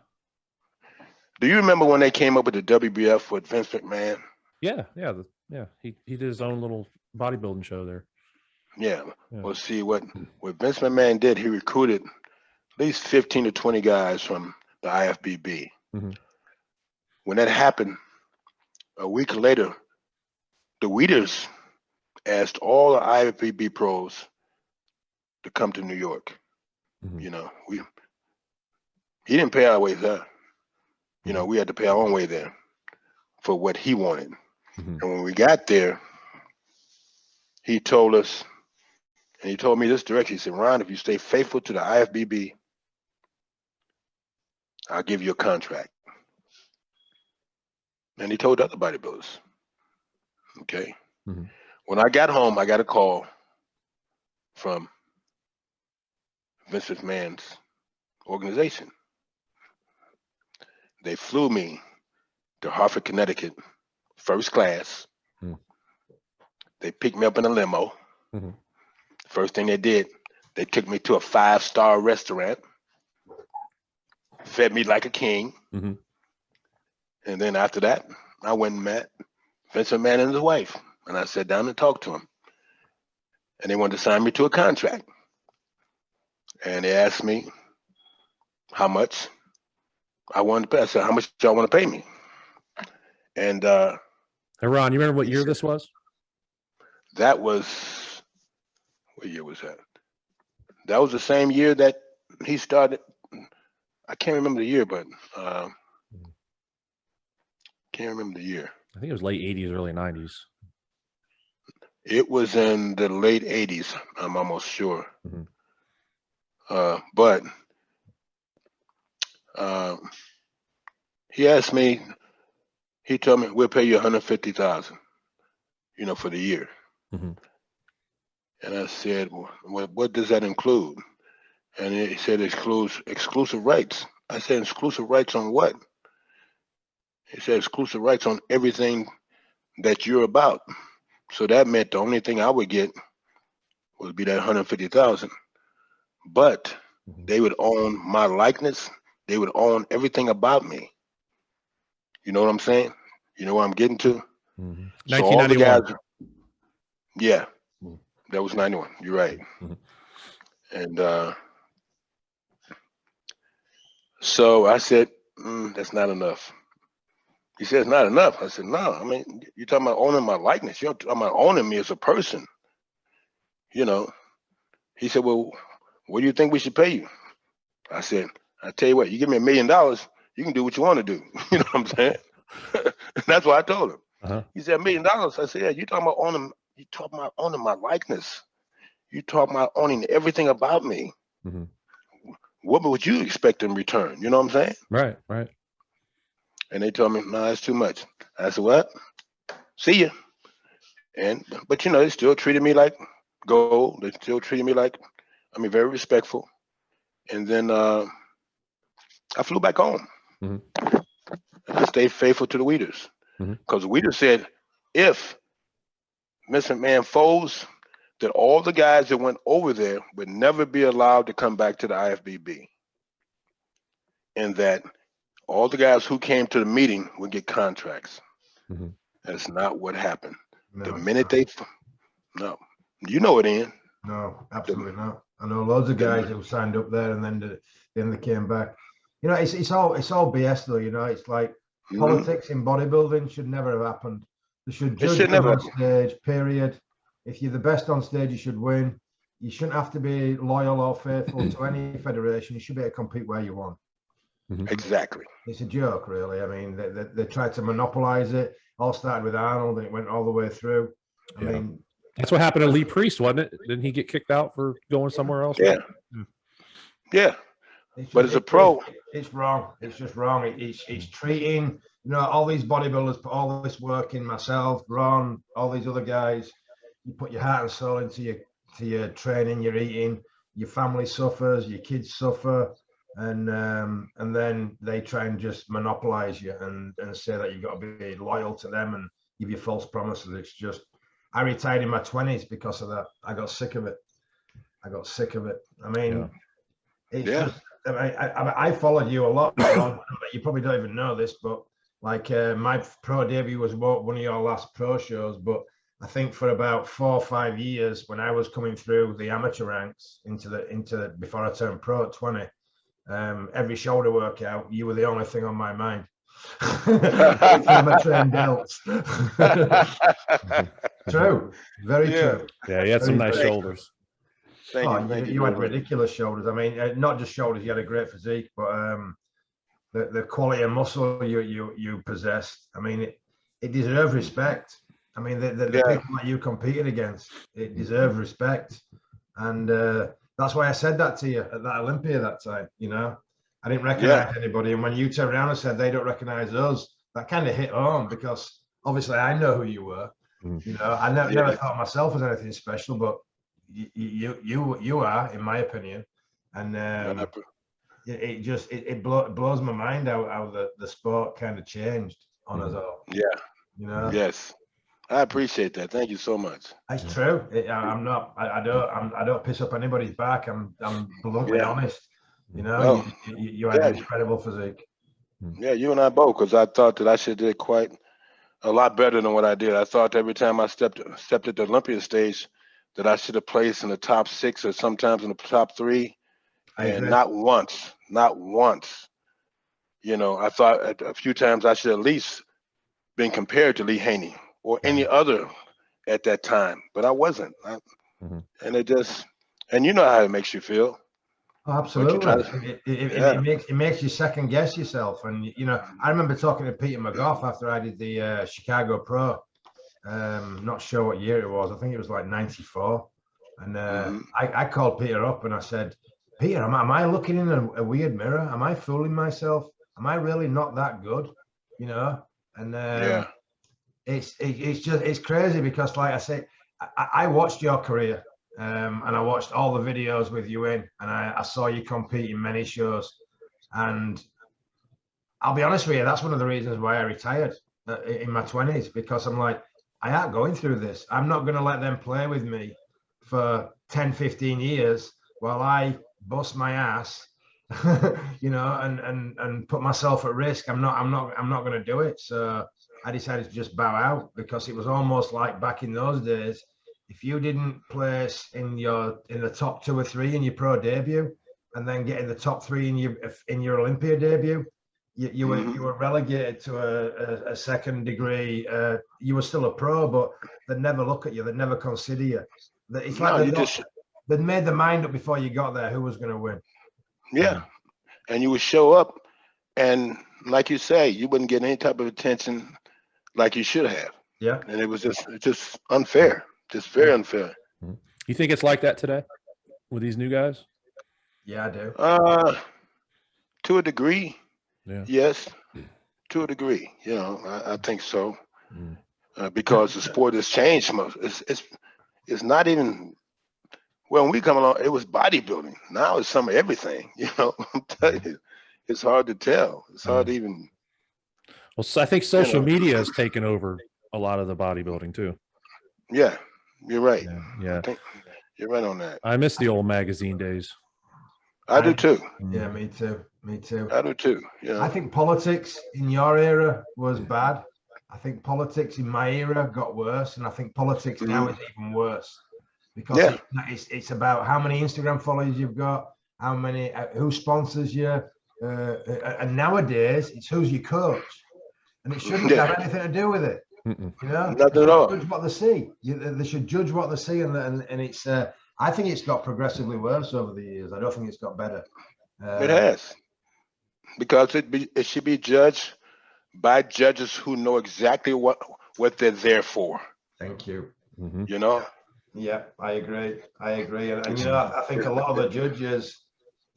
Do you remember when they came up with the WBF with Vince McMahon? Yeah. He did his own little bodybuilding show there. Yeah. Well, see, what Vince McMahon did, he recruited at least 15 to 20 guys from the IFBB. When that happened, a week later, the Weeders asked all the IFBB pros to come to New York. You know, he didn't pay our way there. You know, we had to pay our own way there for what he wanted. And when we got there, he told us, and he told me this directly. He said, Ron, if you stay faithful to the IFBB, I'll give you a contract. And he told other bodybuilders. Okay. When I got home, I got a call from Vince McMahon's organization. They flew me to Hartford, Connecticut, first class. They picked me up in a limo. First thing they did, they took me to a 5-star restaurant, fed me like a king. And then after that, I went and met Vince McMahon and his wife. And I sat down and talked to him. And they wanted to sign me to a contract. And they asked me how much I wanted to pay. I said, how much y'all want to pay me? And hey, Ron, you remember what year this was? That was, what year was that? That was the same year that he started. I can't remember the year, but can't remember the year. I think it was late 80s, early 90s. It was in the late 80s, I'm almost sure. But he asked me, he told me, we'll pay you $150,000, you know, for the year. And I said, well, what does that include? And he said, it includes exclusive rights. I said, exclusive rights on what? He said, exclusive rights on everything that you're about. So that meant the only thing I would get would be that 150,000. But they would own my likeness. They would own everything about me. You know what I'm saying? You know what I'm getting to? So all the guys, yeah, that was 91. You're right. And so I said, that's not enough. He said, it's not enough. I said, no, I mean, you're talking about owning my likeness. You're talking about owning me as a person. You know, he said, well, what do you think we should pay you? I said, I tell you what, you give me $1 million, you can do what you want to do. You know what I'm saying? That's what I told him. He said, $1 million. I said, yeah, you're talking about owning my likeness. You're talking about owning everything about me. What would you expect in return? You know what I'm saying? Right. And they told me, no, that's too much. I said, what? See ya. But you know, they still treated me like gold. They still treated me like, I mean, very respectful. And then I flew back home. And I stayed faithful to the Weeders. Because the Weeders said, if Mr. McMahon folds, that all the guys that went over there would never be allowed to come back to the IFBB. And that all the guys who came to the meeting would get contracts. That's not what happened. No, the minute no, you know it, Ian. No, absolutely not. I know loads of guys who signed up there and then they came back. You know, it's all BS though. You know, it's like politics in bodybuilding should never have happened. They should judge you on stage. Period. If you're the best on stage, you should win. You shouldn't have to be loyal or faithful to any federation. You should be able to compete where you want. Exactly. It's a joke, really. I mean, they tried to monopolize it. All started with Arnold, and it went all the way through. I mean, that's what happened to Lee Priest, wasn't it? Didn't he get kicked out for going somewhere else? Yeah. But as a pro, it's wrong. It's just wrong. It's treating, you know, all these bodybuilders put all this work in, myself, Ron, all these other guys. You put your heart and soul into your training, your eating. Your family suffers, your kids suffer, and then they try and just monopolize you and say that you've got to be loyal to them and give you false promises. It's just, I retired in my 20s because of that. I got sick of it. I mean, it's just, I followed you a lot, Ron. You probably don't even know this, but like my pro debut was one of your last pro shows, but I think for about 4 or 5 years, when I was coming through the amateur ranks into before I turned pro at 20, every shoulder workout, you were the only thing on my mind. Amateur and delts. True, very true. Yeah, you had some nice shoulders. Thank you. You had ridiculous shoulders. I mean, not just shoulders. You had a great physique, but the quality of muscle you possessed. I mean, it deserves respect. I mean, the people that you competed against, it deserves respect. And that's why I said that to you at that Olympia that time, you know. I didn't recognize anybody. And when you turned around and said they don't recognize us, that kind of hit home because obviously I know who you were. You know, I never thought myself as anything special, but you are, in my opinion. And it blows my mind how the sport kind of changed on us all. Yeah. You know. Yes. I appreciate that. Thank you so much. That's true. I don't piss up anybody's back. I'm bluntly honest. You know, you had an incredible physique. Yeah, you and I both, because I thought that I should did quite a lot better than what I did. I thought every time I stepped at the Olympia stage that I should have placed in the top 6 or sometimes in the top 3. And not once. You know, I thought a few times I should at least been compared to Lee Haney or any other at that time, but I wasn't. And and you know how it makes you feel. Oh, absolutely. It makes you second guess yourself. And, you know, I remember talking to Peter McGough after I did the Chicago Pro. Not sure what year it was. I think it was like 94. And I called Peter up and I said, Peter, am I looking in a weird mirror? Am I fooling myself? Am I really not that good? You know? And it's crazy because, like I say, I watched your career and I watched all the videos with you in, and I saw you compete in many shows. And I'll be honest with you, that's one of the reasons why I retired in my 20s, because I'm like, I ain't going through this. I'm not going to let them play with me for 10, 15 years while I bust my ass, you know, and put myself at risk. I'm not going to do it. So I decided to just bow out, because it was almost like back in those days, if you didn't place in the top 2 or 3 in your pro debut, and then get in the top 3 in your Olympia debut, you were relegated to a second degree. You were still a pro, but they'd never look at you. They'd never consider you. It's like they'd made the mind up before you got there who was going to win. Yeah, and you would show up, and like you say, you wouldn't get any type of attention like you should have. Yeah, and it was just unfair, just very unfair. You think it's like that today with these new guys? Yeah, I do. To a degree. Yeah. Yes, to a degree. You know, I think so. Because the sport has changed. It's not even, well, when we come along, it was bodybuilding. Now it's some of everything. You know, I'm telling you, it's hard to tell. It's hard to even. Well, so I think social media has taken over a lot of the bodybuilding too. Yeah, you're right. Yeah. I think you're right on that. I miss the old magazine days. I do too. Yeah, me too. I do too. Yeah. I think politics in your era was bad. I think politics in my era got worse, and I think politics now is even worse, because it's about how many Instagram followers you've got, how many, who sponsors you, and nowadays it's who's your coach, and it shouldn't have anything to do with it. You know, nothing at all. Judge what they see. They should judge what they see, and it's. I think it's got progressively worse over the years. I don't think it's got better. It has, because it should be judged by judges who know exactly what they're there for. Thank you. You know. Yeah, I agree. And you know, I think a lot of the judges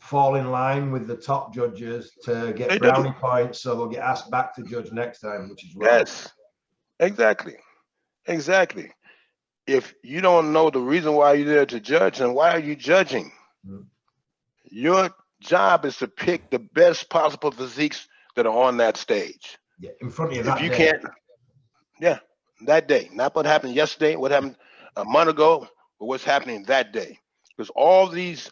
fall in line with the top judges to get brownie points, so they'll get asked back to judge next time, which is wrong. Yes, exactly. If you don't know the reason why you're there to judge, then why are you judging? Your job is to pick the best possible physiques that are on that stage. Yeah, in front of you. If you can't, that day, not what happened yesterday, what happened a month ago, but what's happening that day. Because all these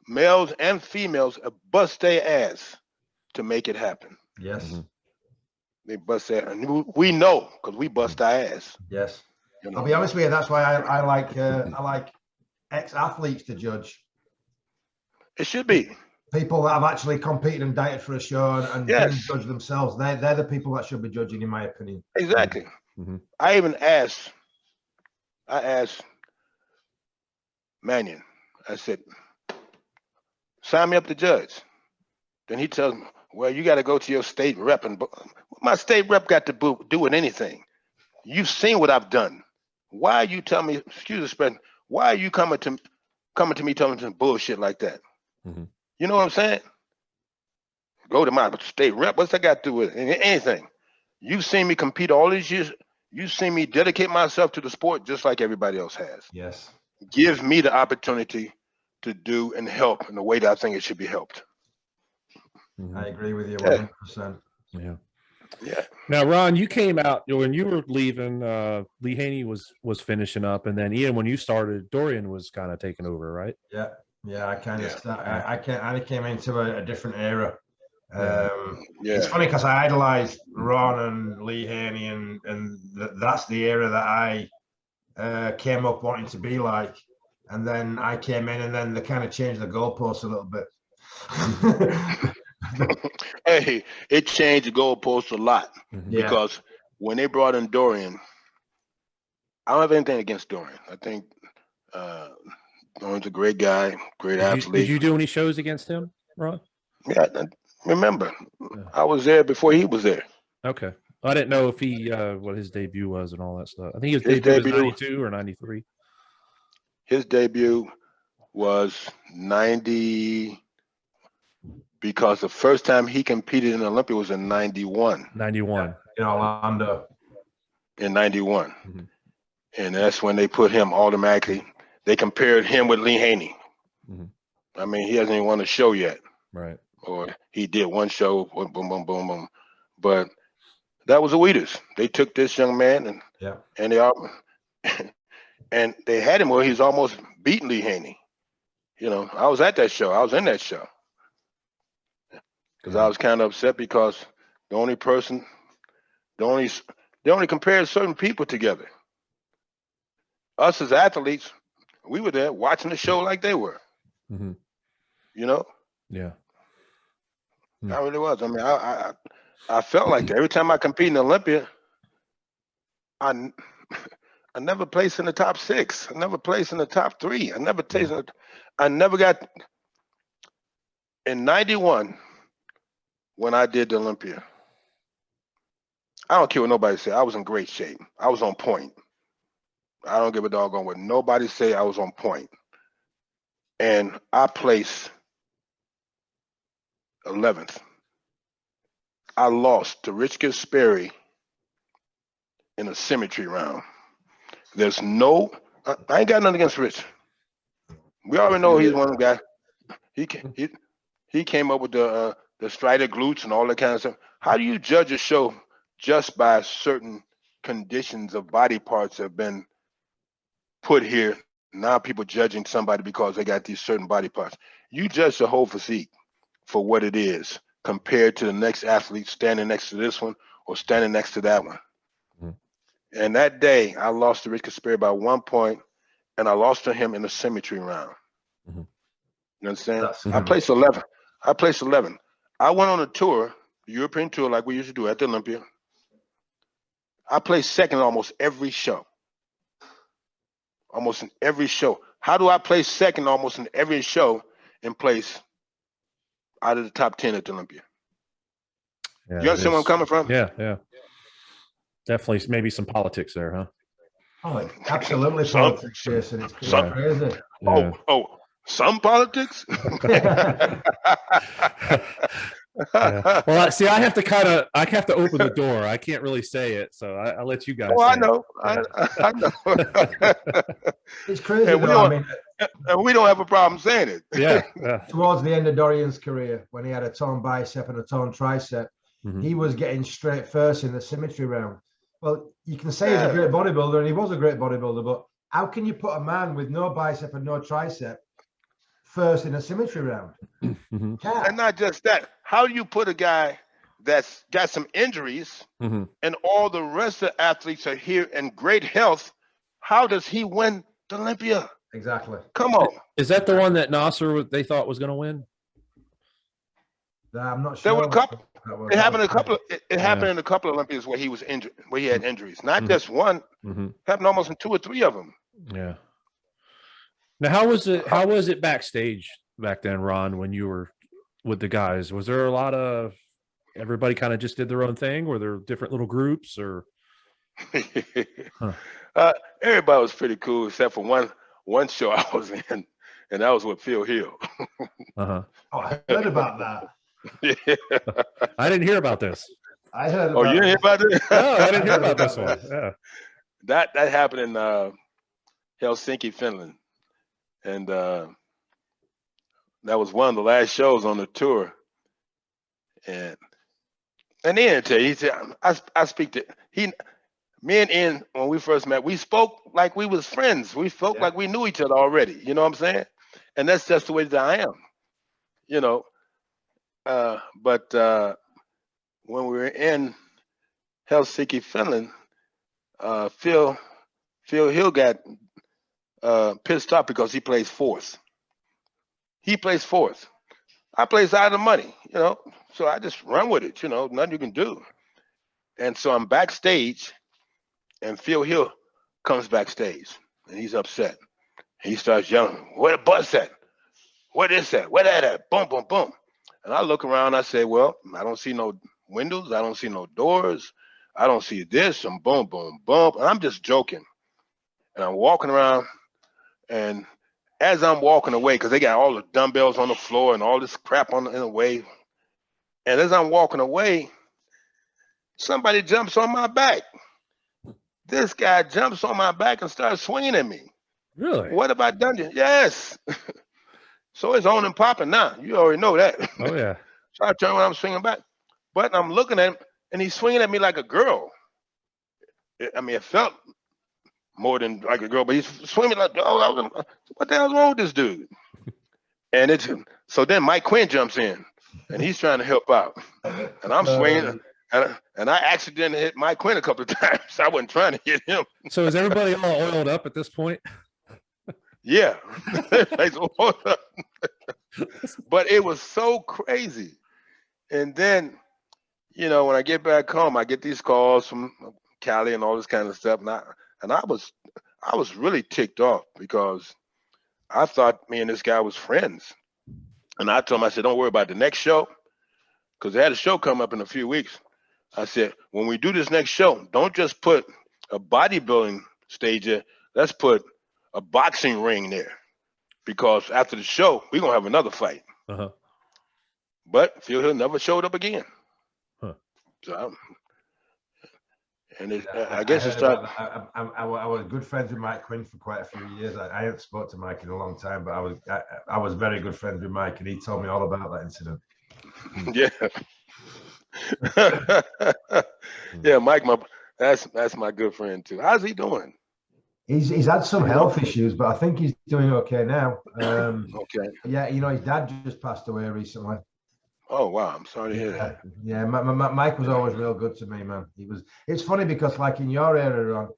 males and females bust their ass to make it happen. Yes. They bust their, and we know because we bust our ass. Yes. You know, I'll be honest with you. That's why I like ex-athletes to judge. It should be people that have actually competed and dieted for a show and judge themselves. They're the people that should be judging, in my opinion. Exactly. I asked Mannion. I said, sign me up to judge. Then he tells me, well, you got to go to your state rep, and my state rep got to do with anything. You've seen what I've done. Why are you telling me? Excuse the expression. Why are you coming to me telling me some bullshit like that? You know what I'm saying? Go to my state rep. What's that got to do with it? Anything? You've seen me compete all these years. You've seen me dedicate myself to the sport just like everybody else has. Yes. Give me the opportunity to do and help in the way that I think it should be helped. I agree with you 100%. Yeah. Yeah. Now, Ron, you came out when you were leaving. Lee Haney was finishing up, and then Ian, when you started, Dorian was kind of taking over, right? Yeah. Yeah, I kind of I came into a different era. It's funny because I idolized Ron and Lee Haney, and that's the era that I came up wanting to be like. And then I came in, and then they kind of changed the goalposts a little bit. Hey, it changed the goalposts a lot because when they brought in Dorian, I don't have anything against Dorian. I think Dorian's a great guy, great athlete. Did you do any shows against him, Ron? Yeah, remember, I was there before he was there. Okay. I didn't know if he what his debut was and all that stuff. I think his debut was 92 or 93. His debut was 90 because the first time he competed in Olympia was in 91. 91. In Orlando. In 91. And that's when they put him automatically. They compared him with Lee Haney. I mean, he hasn't even won a show yet. Right. Or he did one show, boom, boom, boom, boom. But that was the Weeders. They took this young man and they all and they had him where he's almost beating Lee Haney. You know, I was at that show. I was in that show. Because I was kind of upset because they only compared certain people together. Us as athletes, we were there watching the show like they were. You know? Yeah. I really was. I mean, I felt like that. Every time I compete in Olympia, I never placed in the top 6. I never placed in the top 3. I never got in 91 when I did the Olympia. I don't care what nobody say. I was in great shape. I was on point. I don't give a doggone what nobody say. I was on point. And I placed 11th. I lost to Rich Gasperi in a symmetry round. There's no, I ain't got nothing against Rich. We already know he's one of them guys. He came up with the strider glutes and all that kind of stuff. How do you judge a show just by certain conditions of body parts that have been put here? Now people judging somebody because they got these certain body parts. You judge the whole physique for what it is compared to the next athlete standing next to this one or standing next to that one. And that day, I lost to Rich Gasperi by 1 point, and I lost to him in the symmetry round. You understand? I placed 11. I went on a tour, the European tour, like we used to do at the Olympia. I placed second in almost every show. Almost in every show. How do I place second almost in every show and place out of the top 10 at the Olympia? Yeah, you understand where I'm coming from? Yeah. Definitely maybe some politics there, huh? Oh, absolutely politics, Jason. It's crazy. Yeah. Some politics. Yeah. Well, see, I have to open the door. I can't really say it, so I'll let you guys. Oh, I say know. it. I know. It's crazy. And we don't have a problem saying it. Yeah. Towards the end of Dorian's career, when he had a torn bicep and a torn tricep, Mm-hmm. he was getting straight first in the symmetry round. Well, you can say he's a great bodybuilder, and he was a great bodybuilder, but how can you put a man with no bicep and no tricep first in a symmetry round? Mm-hmm. And not just that, how do you put a guy that's got some injuries mm-hmm. and all the rest of the athletes are here in great health? How does he win the Olympia? Exactly. Come on. Is that the one that Nasser they thought was going to win? I'm not sure. There were a couple. It happened in a couple of Olympias where he was injured, where he had injuries. Not just one. Mm-hmm. Happened almost in 2 or 3 of them. Yeah. Now, how was it backstage back then, Ron, when you were with the guys? Was there a lot of everybody kind of just did their own thing? Were there different little groups or? Everybody was pretty cool except for one show I was in, and that was with Phil Hill. Uh-huh. Oh, I heard about that. Yeah. I didn't hear about this. I heard about Oh, you didn't hear about this? No, I didn't hear about this one. Yeah. That happened in Helsinki, Finland. And that was one of the last shows on the tour. And Ian tell you, he said, I speak to me and Ian, when we first met, we spoke like we was friends. We spoke like we knew each other already. You know what I'm saying? And that's just the way that I am. You know. But when we were in Helsinki, Finland, Phil Hill got pissed off because he plays fourth. He plays fourth. I plays out of the money, you know. So I just run with it, you know, nothing you can do. And so I'm backstage, and Phil Hill comes backstage, and he's upset. He starts yelling, "Where the bus at? Where this at? Where that at? Boom, boom, boom." And I look around, I say, well, I don't see no windows. I don't see no doors. I don't see this, and boom, boom, boom. And I'm just joking. And I'm walking around, and as I'm walking away, because they got all the dumbbells on the floor and all this crap in the way. And as I'm walking away, somebody jumps on my back. This guy jumps on my back and starts swinging at me. Really? What have I done to you? Yes. So it's on and popping now. You already know that. Oh, yeah. So I turn when I'm swinging back. But I'm looking at him, and he's swinging at me like a girl. I mean, it felt more than like a girl, but he's swinging like, oh, what the hell's wrong with this dude? And so then Mike Quinn jumps in, and he's trying to help out. And I'm swinging, and I accidentally hit Mike Quinn a couple of times. I wasn't trying to hit him. So is everybody all oiled up at this point? Yeah. But it was so crazy. And then, you know, when I get back home, I get these calls from Cali and all this kind of stuff. And I was really ticked off because I thought me and this guy was friends. And I told him, I said, don't worry about the next show, because they had a show come up in a few weeks. I said, when we do this next show, don't just put a bodybuilding stage there. Let's put a boxing ring there, because after the show, we're going to have another fight. Uh-huh. But Phil Hill never showed up again. Huh. So, I guess it's started. I was good friends with Mike Quinn for quite a few years. I haven't spoke to Mike in a long time, but I was very good friends with Mike, and he told me all about that incident. Yeah. Yeah, Mike, that's my good friend too. How's he doing? He's had some health issues, but I think he's doing okay now. Okay. Yeah, you know, his dad just passed away recently. Oh wow, I'm sorry to hear that. Yeah, Mike was always real good to me, man. It's funny because, like, in your era, Ron,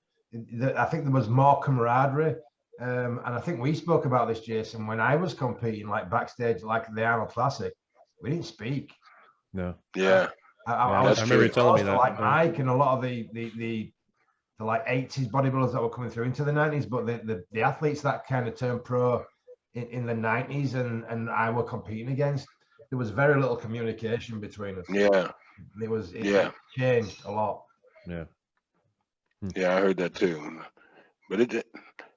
I think there was more camaraderie, and I think we spoke about this, Jason, when I was competing, like backstage, like the Arnold Classic, we didn't speak. No. Yeah. I remember you telling me that. Like Mike and a lot of the like 80s bodybuilders that were coming through into the 90s, but the athletes that kind of turned pro in the 90s and I were competing against, there was very little communication between us. Yeah. It changed a lot. Yeah. Yeah, I heard that too. But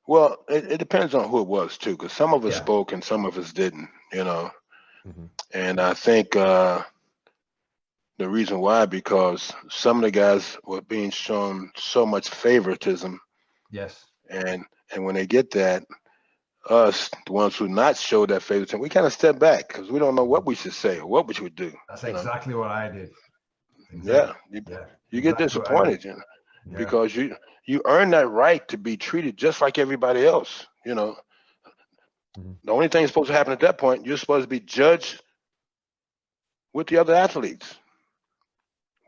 Well, it depends on who it was too, because some of us Yeah. spoke and some of us didn't, you know. Mm-hmm. And I think the reason why, because some of the guys were being shown so much favoritism, Yes. and when they get that, us, the ones who not show that favoritism, we kind of step back because we don't know what we should say or what we should do. That's you know? exactly what I did. Yeah, Yeah. you get Exactly what I did. disappointed, you know, Yeah. because you earn that right to be treated just like everybody else. You know, Mhm. the only thing that's supposed to happen at that point, you're supposed to be judged with the other athletes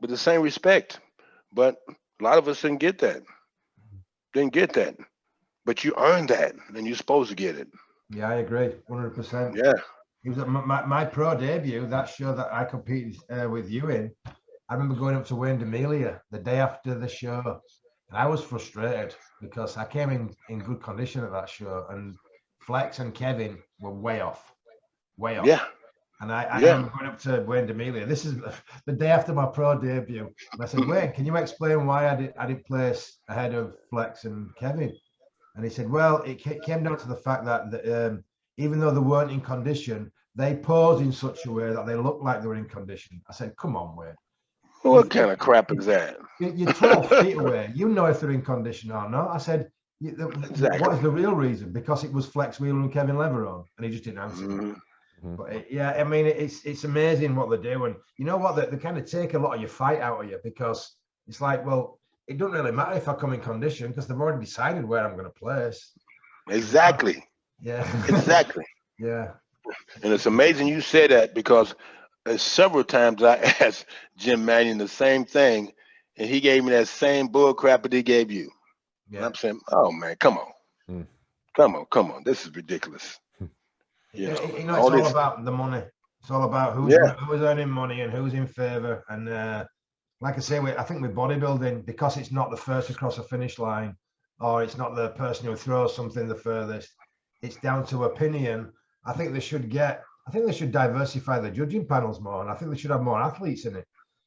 with the same respect. But a lot of us didn't get that. But you earned that, and you're supposed to get it. Yeah, I agree, 100%. Yeah. It was my pro debut, that show that I competed with you in. I remember going up to Wayne D'Amelia the day after the show, and I was frustrated because I came in good condition at that show, and Flex and Kevin were way off. Yeah. And I remember going up to Wayne D'Amelia. This is the day after my pro debut. And I said, Wayne, can you explain why I didn't place ahead of Flex and Kevin? And he said, well, it came down to the fact that even though they weren't in condition, they posed in such a way that they looked like they were in condition. I said, come on, Wayne. What kind of crap is that? You're 12 feet away. You know if they're in condition or not. I said, Exactly. what is the real reason? Because it was Flex Wheeler and Kevin Leveron. And he just didn't answer. Mm-hmm. But yeah, I mean, it's amazing what they do. And you know what? They kind of take a lot of your fight out of you, because it's like, well, it doesn't really matter if I come in condition because they've already decided where I'm going to place. Exactly. Yeah. Exactly. Yeah. And it's amazing you say that, because several times I asked Jim Mannion the same thing, and he gave me that same bull crap that he gave you. Yeah. And I'm saying, oh man, come on. Come on. This is ridiculous. It's all about the money. It's all about who's earning money and who's in favor. And like I say, I think with bodybuilding, because it's not the first across a finish line, or it's not the person who throws something the furthest, it's down to opinion. I think they should diversify the judging panels more, and I think they should have more athletes in it.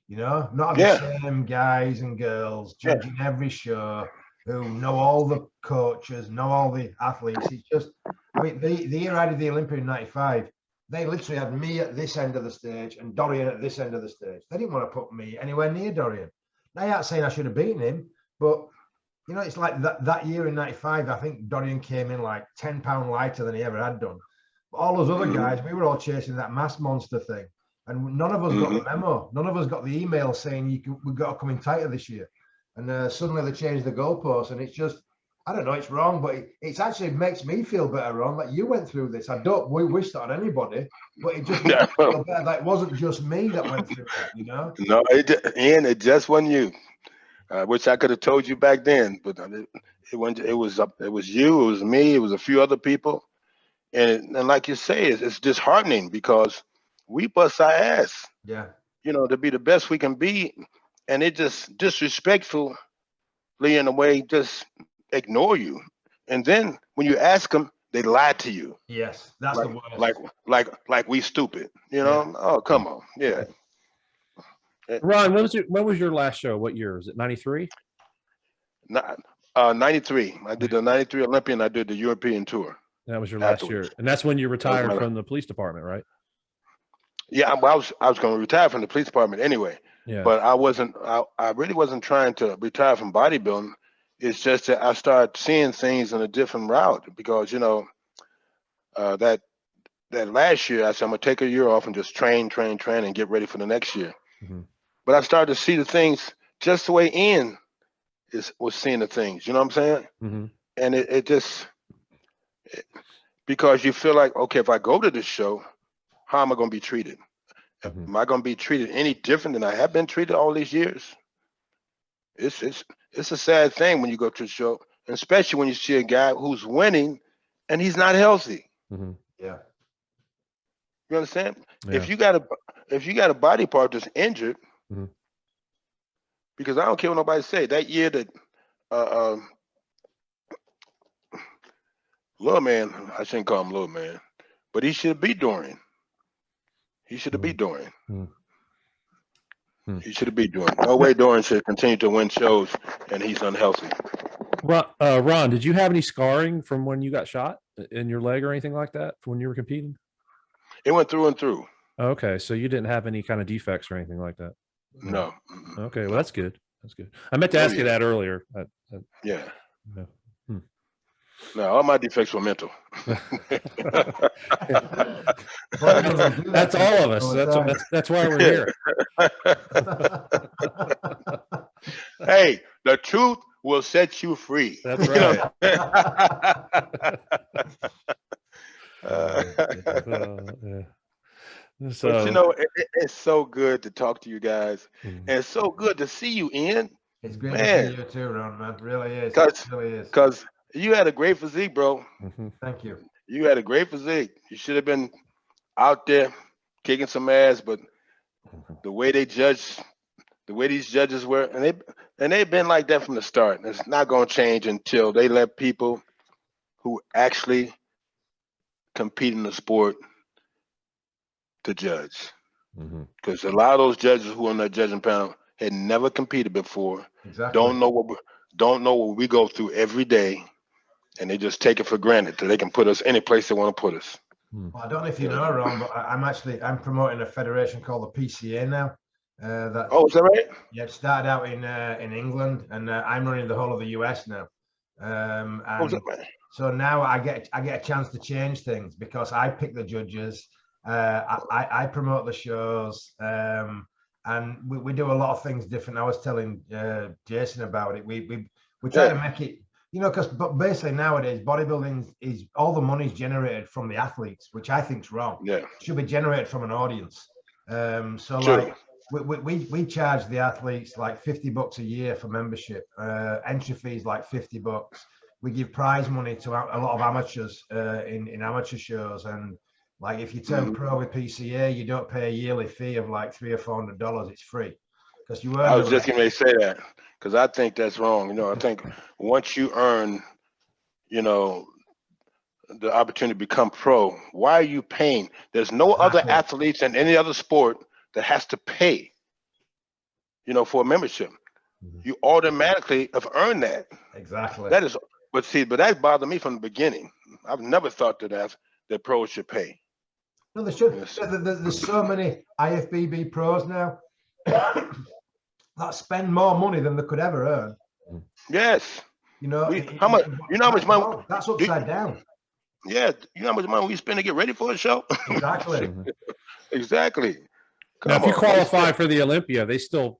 Not have the same guys and girls judging every show, who know all the coaches, know all the athletes. It's just, I mean, the year I did the Olympia in '95, they literally had me at this end of the stage and Dorian at this end of the stage. They didn't want to put me anywhere near Dorian. They aren't saying I should have beaten him, but it's like that year in '95, I think Dorian came in like 10 pounds lighter than he ever had done. But all those other guys, we were all chasing that mass monster thing. And none of us got the memo. None of us got the email saying we've got to come in tighter this year. And suddenly they changed the goalposts, and it's just, I don't know, it's wrong, but it actually makes me feel better, Ron, that you went through this. I don't wish that on anybody, but it just makes me feel better that it wasn't just me that went through that, No, it just wasn't you. I wish I could have told you back then, but it was you, it was me, it was a few other people. And like you say, it's disheartening because we bust our ass, to be the best we can be. And it just disrespectfully, in a way, just ignore you. And then when you ask them, they lie to you. Yes, that's the worst. Like we stupid, Oh, come on. Yeah. Ron, when was your last show? What year? Was it 93? 93. I did the 93 Olympian. I did the European tour. That was your last year. And that's when you retired from the police department, right? Yeah, I was going to retire from the police department anyway. Yeah. But I really wasn't trying to retire from bodybuilding. It's just that I started seeing things in a different route, because, that last year I said, I'm going to take a year off and just train and get ready for the next year. Mm-hmm. But I started to see the things just the way Ian was seeing the things, you know what I'm saying? Mm-hmm. And it just, because you feel like, okay, if I go to this show, how am I going to be treated? Mm-hmm. Am I going to be treated any different than I have been treated all these years? It's a sad thing when you go to a show, and especially when you see a guy who's winning and he's not healthy. Mm-hmm. Yeah. You understand? Yeah. If you got a body part that's injured, mm-hmm. because I don't care what nobody say, that year that Little Man, I shouldn't call him Little Man, but he should be Dorian. He should be Dorian. Mm-hmm. He should be Dorian. No way Dorian should continue to win shows and he's unhealthy. Ron, did you have any scarring from when you got shot in your leg or anything like that when you were competing? It went through and through. Okay, so you didn't have any kind of defects or anything like that? No. Okay, well, that's good. That's good. I meant to ask you that earlier. Yeah. No. No, all my defects were mental. That's all of us. That's why we're here. Hey, the truth will set you free. That's right. But it's so good to talk to you guys, and it's so good to see you, Ian. It's great to see you too, Ron, man. It really is. Because you had a great physique, bro. Thank you. You had a great physique. You should have been out there kicking some ass, but the way they judge, the way these judges were, and they've been like that from the start. And it's not going to change until they let people who actually compete in the sport to judge. Because a lot of those judges who are on that judging panel had never competed before. Exactly. Don't know what we go through every day, and they just take it for granted that they can put us any place they want to put us. Well, I don't know if you know, Ron, but I'm promoting a federation called the PCA now. Is that right? Yeah, it started out in England, and I'm running the whole of the US now. So now I get a chance to change things because I pick the judges. I promote the shows, and we do a lot of things different. I was telling Jason about it. We try to make it, because basically nowadays bodybuilding is all the money's generated from the athletes, which I think is wrong. Yeah, it should be generated from an audience. Like we charge the athletes like $50 a year for membership. Entry fees like $50. We give prize money to a lot of amateurs in amateur shows, and like if you turn pro with PCA, you don't pay a yearly fee of like $300 or $400. It's free because you earn. I was just going to say that because I think that's wrong. I think once you earn, the opportunity to become pro, why are you paying? There's no other athletes in any other sport that has to pay, for a membership. You automatically have earned that. Exactly. That is, but that bothered me from the beginning. I've never thought that pros should pay. No, they should. There's so many IFBB pros now that spend more money than they could ever earn. Yes. How much money? That's upside down. Yeah. You know how much money we spend to get ready for a show? Exactly. Exactly. Now, if you qualify for the Olympia, they still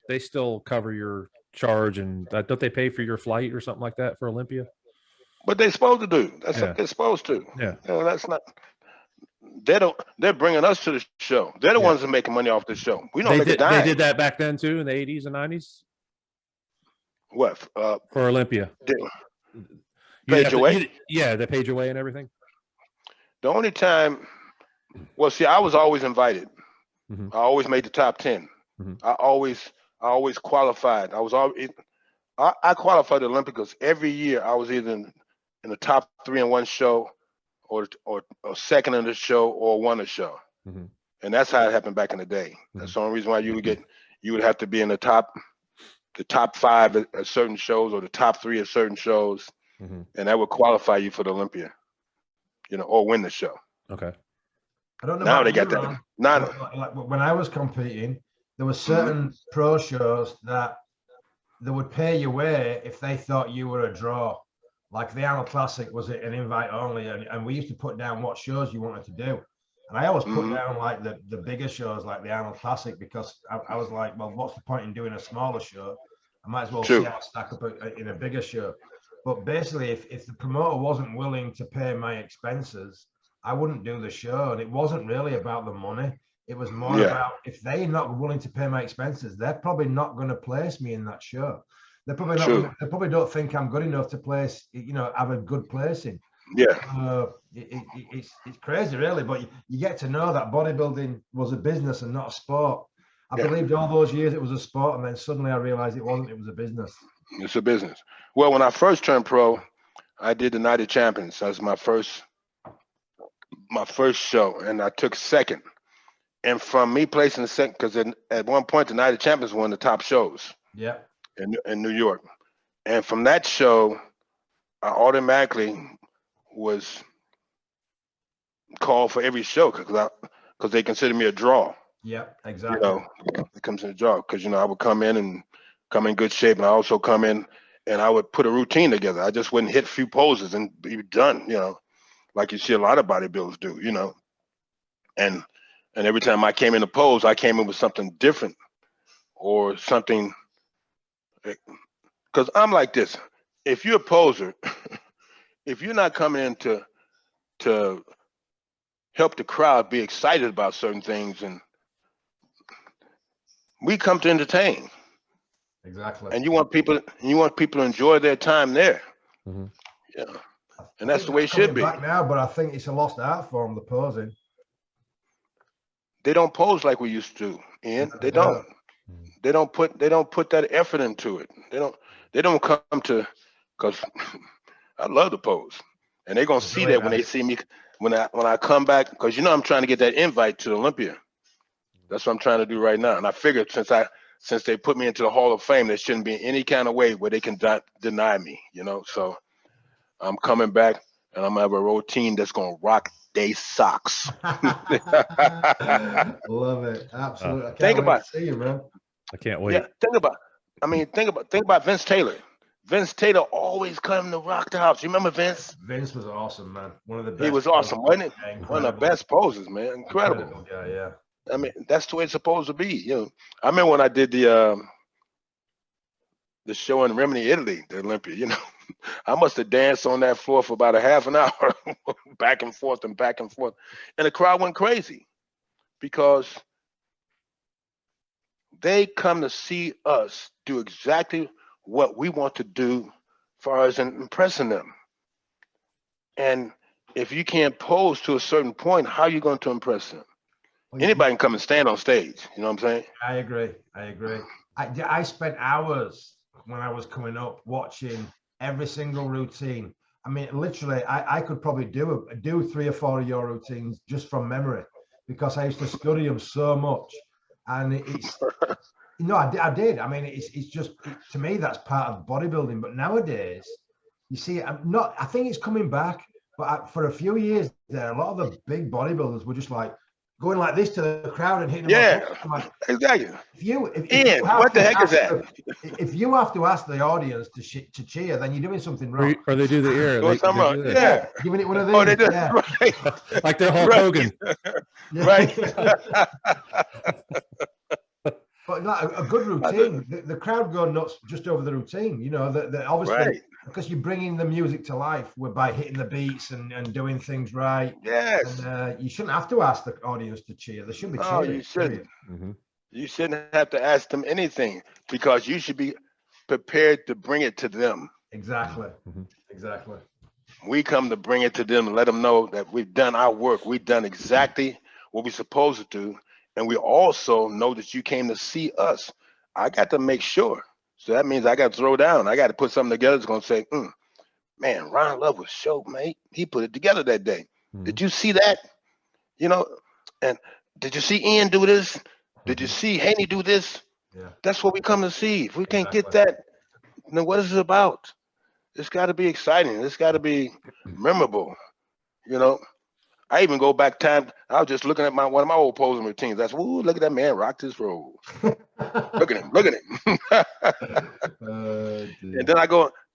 cover your charge, and don't they pay for your flight or something like that for Olympia? But they're supposed to do. That's what they're supposed to. Yeah. That's not. They're bringing us to the show. They're the ones that are making money off the show. We don't make a dime. They did that back then too in the 80s and 90s. What? For Olympia. Paid your way? Yeah, they paid your way and everything. The only time, well, see, I was always invited. I always made the top 10. I always qualified. I qualified the Olympics every year. I was either in the top 3 in one show, or second in the show, or won a show. And that's how it happened back in the day. That's the only reason why you would have to be in the top 5 at certain shows, or the top 3 at certain shows, and that would qualify you for the Olympia, or win the show. Okay. I don't know. Now they got that. Like when I was competing, there were certain pro shows that they would pay you way if they thought you were a draw. Like the Arnold Classic was an invite only, and we used to put down what shows you wanted to do. And I always put down like the bigger shows, like the Arnold Classic, because I was like, well, what's the point in doing a smaller show? I might as well see how I stack up in a bigger show. But basically, if the promoter wasn't willing to pay my expenses, I wouldn't do the show. And it wasn't really about the money. It was more about, if they're not willing to pay my expenses, they're probably not going to place me in that show. They're probably not. They probably don't think I'm good enough to place, have a good placing. Yeah. It's crazy, really. But you get to know that bodybuilding was a business and not a sport. I believed all those years it was a sport, and then suddenly I realized it wasn't. It was a business. It's a business. Well, when I first turned pro, I did the Night of Champions. That was my first show, and I took second. And from me placing second, because at one point the Night of Champions was one of the top shows. Yeah. In New York, and from that show, I automatically was called for every show because they consider me a draw. Yep, exactly. You know, it comes in a draw because, you know, I would come in good shape, and I also come in and I would put a routine together. I just wouldn't hit a few poses and be done, you know, like you see a lot of bodybuilders do, you know. And every time I came in a pose, I came in with something different or something. Because I'm like this. If you're a poser, if you're not coming in to help the crowd be excited about certain things, and we come to entertain. Exactly. And you want people to enjoy their time there. Mm-hmm. Yeah. And that's the way it should be. Back now, but I think it's a lost art form, the posing. They don't pose like we used to, Ian. They don't. They don't put that effort into it. They don't come to, because I love the pose. And they're gonna see that when they see me when I come back, because, you know, I'm trying to get that invite to Olympia. That's what I'm trying to do right now. And I figured since they put me into the Hall of Fame, there shouldn't be any kind of way where they can deny me, you know. So I'm coming back, and I'm gonna have a routine that's gonna rock they socks. Love it. Absolutely. Think about it. See you, man. I can't wait. Yeah, think about Vince Taylor. Vince Taylor always come to rock the house. You remember Vince? Vince was awesome, man. One of the best. He was awesome, wasn't it? Incredible. One of the best poses, man. Incredible. Yeah. I mean, that's the way it's supposed to be. You know, I remember when I did the show in Rimini, Italy, the Olympia. You know, I must have danced on that floor for about a half an hour, back and forth, and the crowd went crazy because they come to see us do exactly what we want to do as far as impressing them. And if you can't pose to a certain point, how are you going to impress them? Anybody can come and stand on stage. You know what I'm saying? I agree. I spent hours when I was coming up watching every single routine. I mean, literally, I could probably do 3 or 4 of your routines just from memory, because I used to study them so much. And it's, you know, I did. I mean, it's just, to me, that's part of bodybuilding. But nowadays, you see, I think it's coming back. But for a few years there, a lot of the big bodybuilders were just like going like this to the crowd and hitting them. Yeah, like, exactly. What the heck is that? If you have to ask the audience to cheer, then you're doing something wrong. Or they do the ear. Yeah, giving it one of these. Oh, they do. Yeah. Right. Like they're Hulk Hogan. Right. But like a good routine, the crowd go nuts just over the routine. You know, that obviously, right, because you're bringing the music to life by hitting the beats and doing things right. Yes. And you shouldn't have to ask the audience to cheer. They should be cheering. Oh, you shouldn't. Mm-hmm. You shouldn't have to ask them anything, because you should be prepared to bring it to them. Exactly. Mm-hmm. Exactly. We come to bring it to them and let them know that we've done our work. We've done exactly what we're supposed to do. And we also know that you came to see us. I got to make sure. So that means I got to throw down. I got to put something together that's going to say, man, Ron Love was show, mate. He put it together that day. Mm-hmm. Did you see that? You know, and did you see Ian do this? Did you see Haney do this? Yeah. That's what we come to see. If we can't get that, then what is it about? It's got to be exciting. It's got to be memorable, you know. I even go back time. I was just looking at one of my old posing routines. That's, ooh, look at that man rock his roll. Look at him. And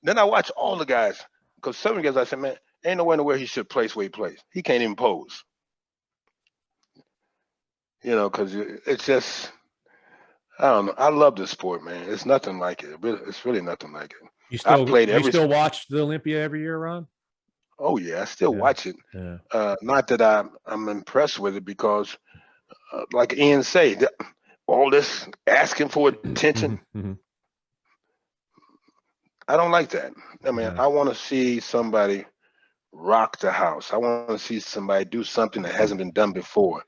then I watch all the guys, because some guys I said, man, ain't nowhere in the world he should place where he plays. He can't even pose. You know, because it's just, I don't know. I love this sport, man. It's nothing like it. It's really nothing like it. You still watch the Olympia every year, Ron? Oh yeah, I still watch it. Yeah. Not that I'm impressed with it, because, like Ian said, all this asking for attention, I don't like that. I mean, I want to see somebody rock the house. I want to see somebody do something that hasn't been done before.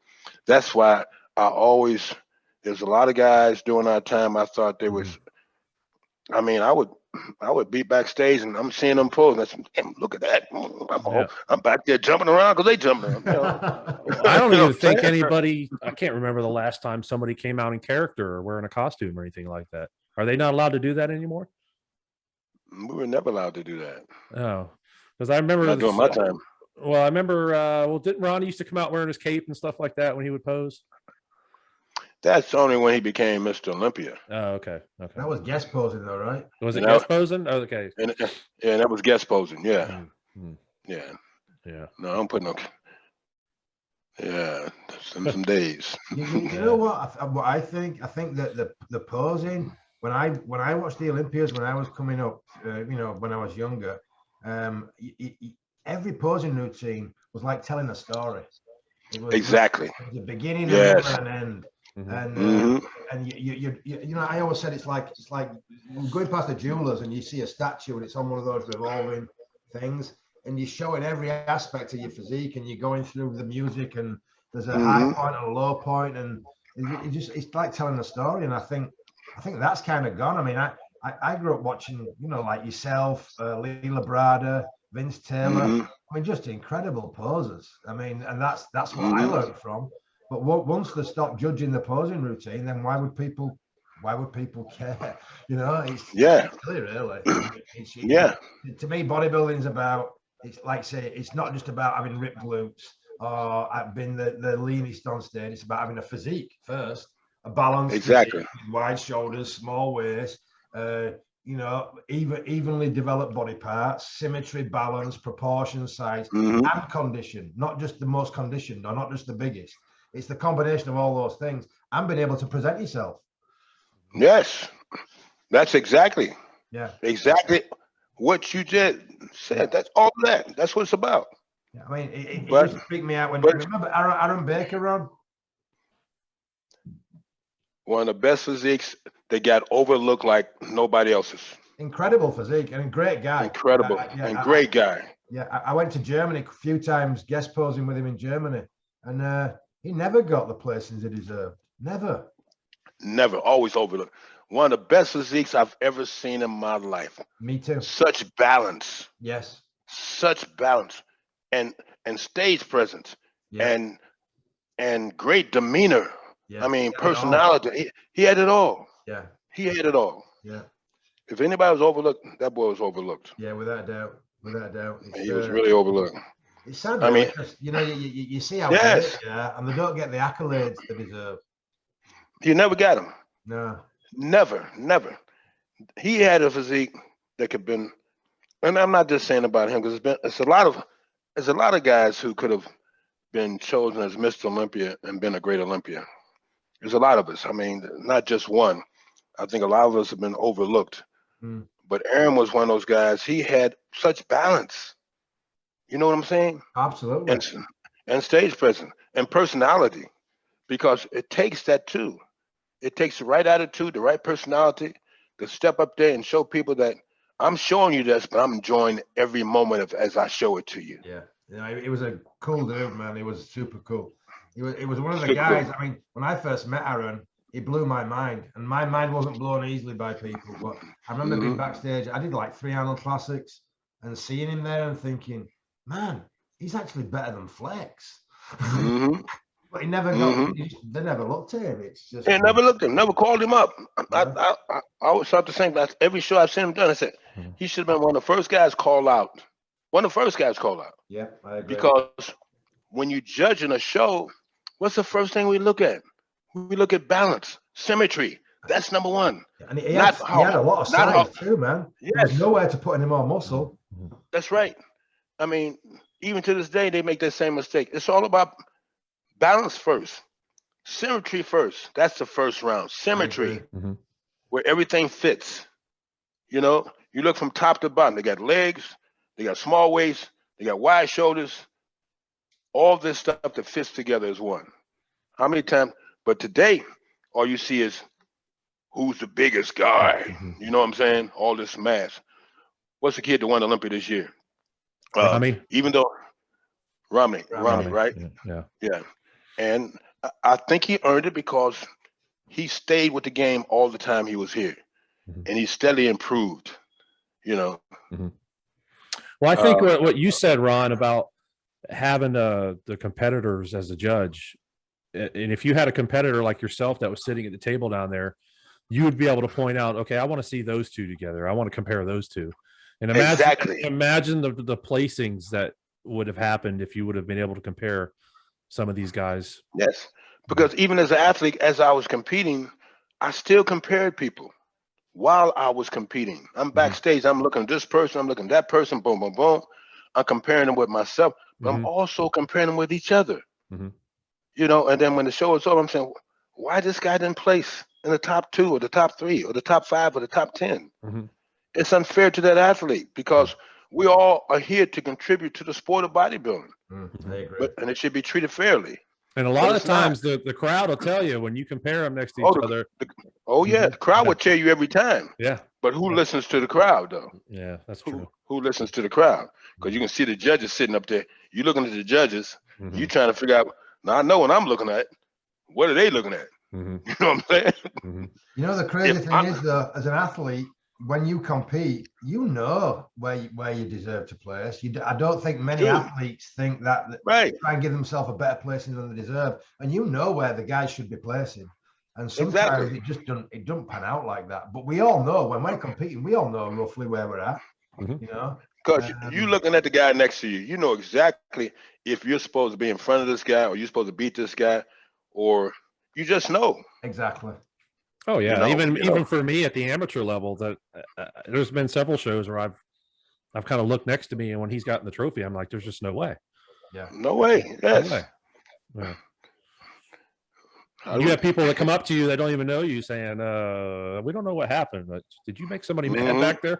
That's why there's a lot of guys during our time, I thought there was, I mean, I would be backstage and I'm seeing them pose. And I said, damn, look at that. I'm back there jumping around because they jumping around. You know? I don't even think anybody, I can't remember the last time somebody came out in character or wearing a costume or anything like that. Are they not allowed to do that anymore? We were never allowed to do that. Oh, because I remember Not during my time. Well, I remember. Well, didn't Ronnie used to come out wearing his cape and stuff like that when he would pose? That's only when he became Mr. Olympia. Oh, okay. Okay. That was guest posing, though, right? Was it guest posing? Oh, okay. And yeah, that was guest posing. Yeah. Mm-hmm. Yeah. Yeah. No, I don't put no. Yeah, some days. You know what? I think that the posing, when I watched the Olympias when I was coming up, you know, when I was younger, every posing routine was like telling a story. It was exactly the beginning, yes, and an end. Mm-hmm. And you know, I always said it's like going past the jewelers and you see a statue and it's on one of those revolving things, and you're showing every aspect of your physique, and you're going through the music, and there's a high point and a low point, and it's like telling a story. And I think that's kind of gone. I mean, I grew up watching, you know, like yourself, Lee Labrada, Vince Taylor. I mean, just incredible poses. I mean, and that's what I learned from. But once they stopped judging the posing routine, then why would people care? You know, it's silly, really. To me, bodybuilding is about, it's like, say, it's not just about having ripped glutes or being the leanest on stage. It's about having a physique first, a balanced exactly physique, wide shoulders, small waist, you know, evenly developed body parts, symmetry, balance, proportion, size, and condition. Not just the most conditioned or not just the biggest. It's the combination of all those things and being able to present yourself. Yes, that's exactly what you just said. That's all that. That's what it's about. Yeah, I mean, it used to freak me out when, remember Aaron Baker, Ron? One of the best physiques that got overlooked like nobody else's. Incredible physique and a great guy. Incredible great guy. Yeah, I went to Germany a few times, guest posing with him in Germany, and he never got the placings he deserved. Never. Always overlooked. One of the best physiques I've ever seen in my life. Me too. Such balance. Yes. Such balance, and stage presence, and great demeanor. Yeah. I mean, personality. He had it all. Yeah. He had it all. Yeah. If anybody was overlooked, that boy was overlooked. Yeah, without doubt. Without doubt. He was really overlooked. It's sad, really, because, you know, you see how and they don't get the accolades they deserve. You never got him. No. Never. He had a physique that could have been, and I'm not just saying about him, because it's a lot of guys who could have been chosen as Mr. Olympia and been a great Olympian. There's a lot of us. I mean, not just one. I think a lot of us have been overlooked. But Aaron was one of those guys. He had such balance. You know what I'm saying? Absolutely. And stage presence and personality, because it takes that too. It takes the right attitude, the right personality to step up there and show people that I'm showing you this, but I'm enjoying every moment as I show it to you. Yeah, it was a cool dude, man. It was super cool. It was one of the guys. I mean, when I first met Aaron, he blew my mind, and my mind wasn't blown easily by people. But I remember being backstage. I did like 3 Arnold Classics, and seeing him there and thinking, man, he's actually better than Flex. But he never got. They never looked at him. It's just. They never looked at him. Never called him up. I always thought the same. Every show I've seen him done, I said he should have been one of the first guys called out. One of the first guys called out. Yeah, I agree. Because when you judge in a show, what's the first thing we look at? We look at balance, symmetry. That's number one. And he had a lot of size too, man. Yes. There was nowhere to put any more muscle. That's right. I mean, even to this day, they make that same mistake. It's all about balance first, symmetry first. That's the first round. Symmetry, where everything fits. You know, you look from top to bottom. They got legs, they got small waist, they got wide shoulders. All this stuff that fits together as one. How many times? But today, all you see is who's the biggest guy. You know what I'm saying? All this mass. What's the kid that won Olympia this year? Rami. Even though Rami, right? Yeah. And I think he earned it because he stayed with the game all the time he was here, and he steadily improved. You know. Well, I think what you said, Ron, about having the competitors as a judge, and if you had a competitor like yourself that was sitting at the table down there, you would be able to point out, okay, I want to see those two together. I want to compare those two. And imagine the placings that would have happened if you would have been able to compare some of these guys. Yes, because even as an athlete, as I was competing, I still compared people while I was competing. I'm backstage, I'm looking at this person, I'm looking at that person, boom, boom, boom. I'm comparing them with myself, but I'm also comparing them with each other. You know, and then when the show is over, I'm saying, why this guy didn't place in the top 2 or the top 3 or the top 5 or the top 10? It's unfair to that athlete because we all are here to contribute to the sport of bodybuilding. I agree. And it should be treated fairly. And a lot of times the crowd will tell you when you compare them next to each other. The crowd will tell you every time. Yeah. But who listens to the crowd, though? Yeah, that's true. Who listens to the crowd? Because you can see the judges sitting up there. You're looking at the judges. You're trying to figure out, now I know what I'm looking at. What are they looking at? You know what I'm saying? You know, the crazy thing is, though, as an athlete, when you compete, you know where you deserve to place. I don't think many athletes think that they try and give themselves a better placing than they deserve. And you know where the guys should be placing. And sometimes it just doesn't pan out like that. But we all know when we're competing, we all know roughly where we're at. You know, because you looking at the guy next to you, you know exactly if you're supposed to be in front of this guy or you're supposed to beat this guy, or you just know exactly. Oh yeah, even for me at the amateur level, that there's been several shows where I've kind of looked next to me, and when he's gotten the trophy, I'm like, there's just no way. Yeah, no way. Yes. No way. Yeah. You have people that come up to you that don't even know you saying, we don't know what happened, but did you make somebody mad back there?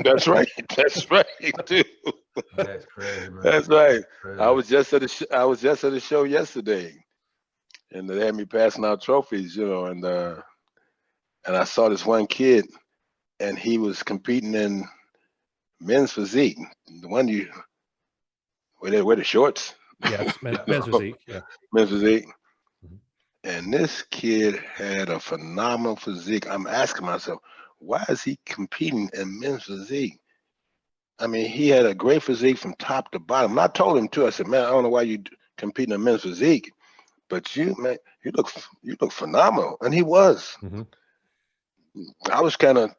That's right. That's right, too. That's crazy, man. That's right. Crazy. I was just at a show yesterday, and they had me passing out trophies, you know, and I saw this one kid, and he was competing in men's physique. The one where they wear the shorts. Yes, men's physique. Yeah. Men's physique. And this kid had a phenomenal physique. I'm asking myself, why is he competing in men's physique? I mean, he had a great physique from top to bottom. And I told him too. I said, man, I don't know why you competing in men's physique, but you look phenomenal. And he was. I was kind of,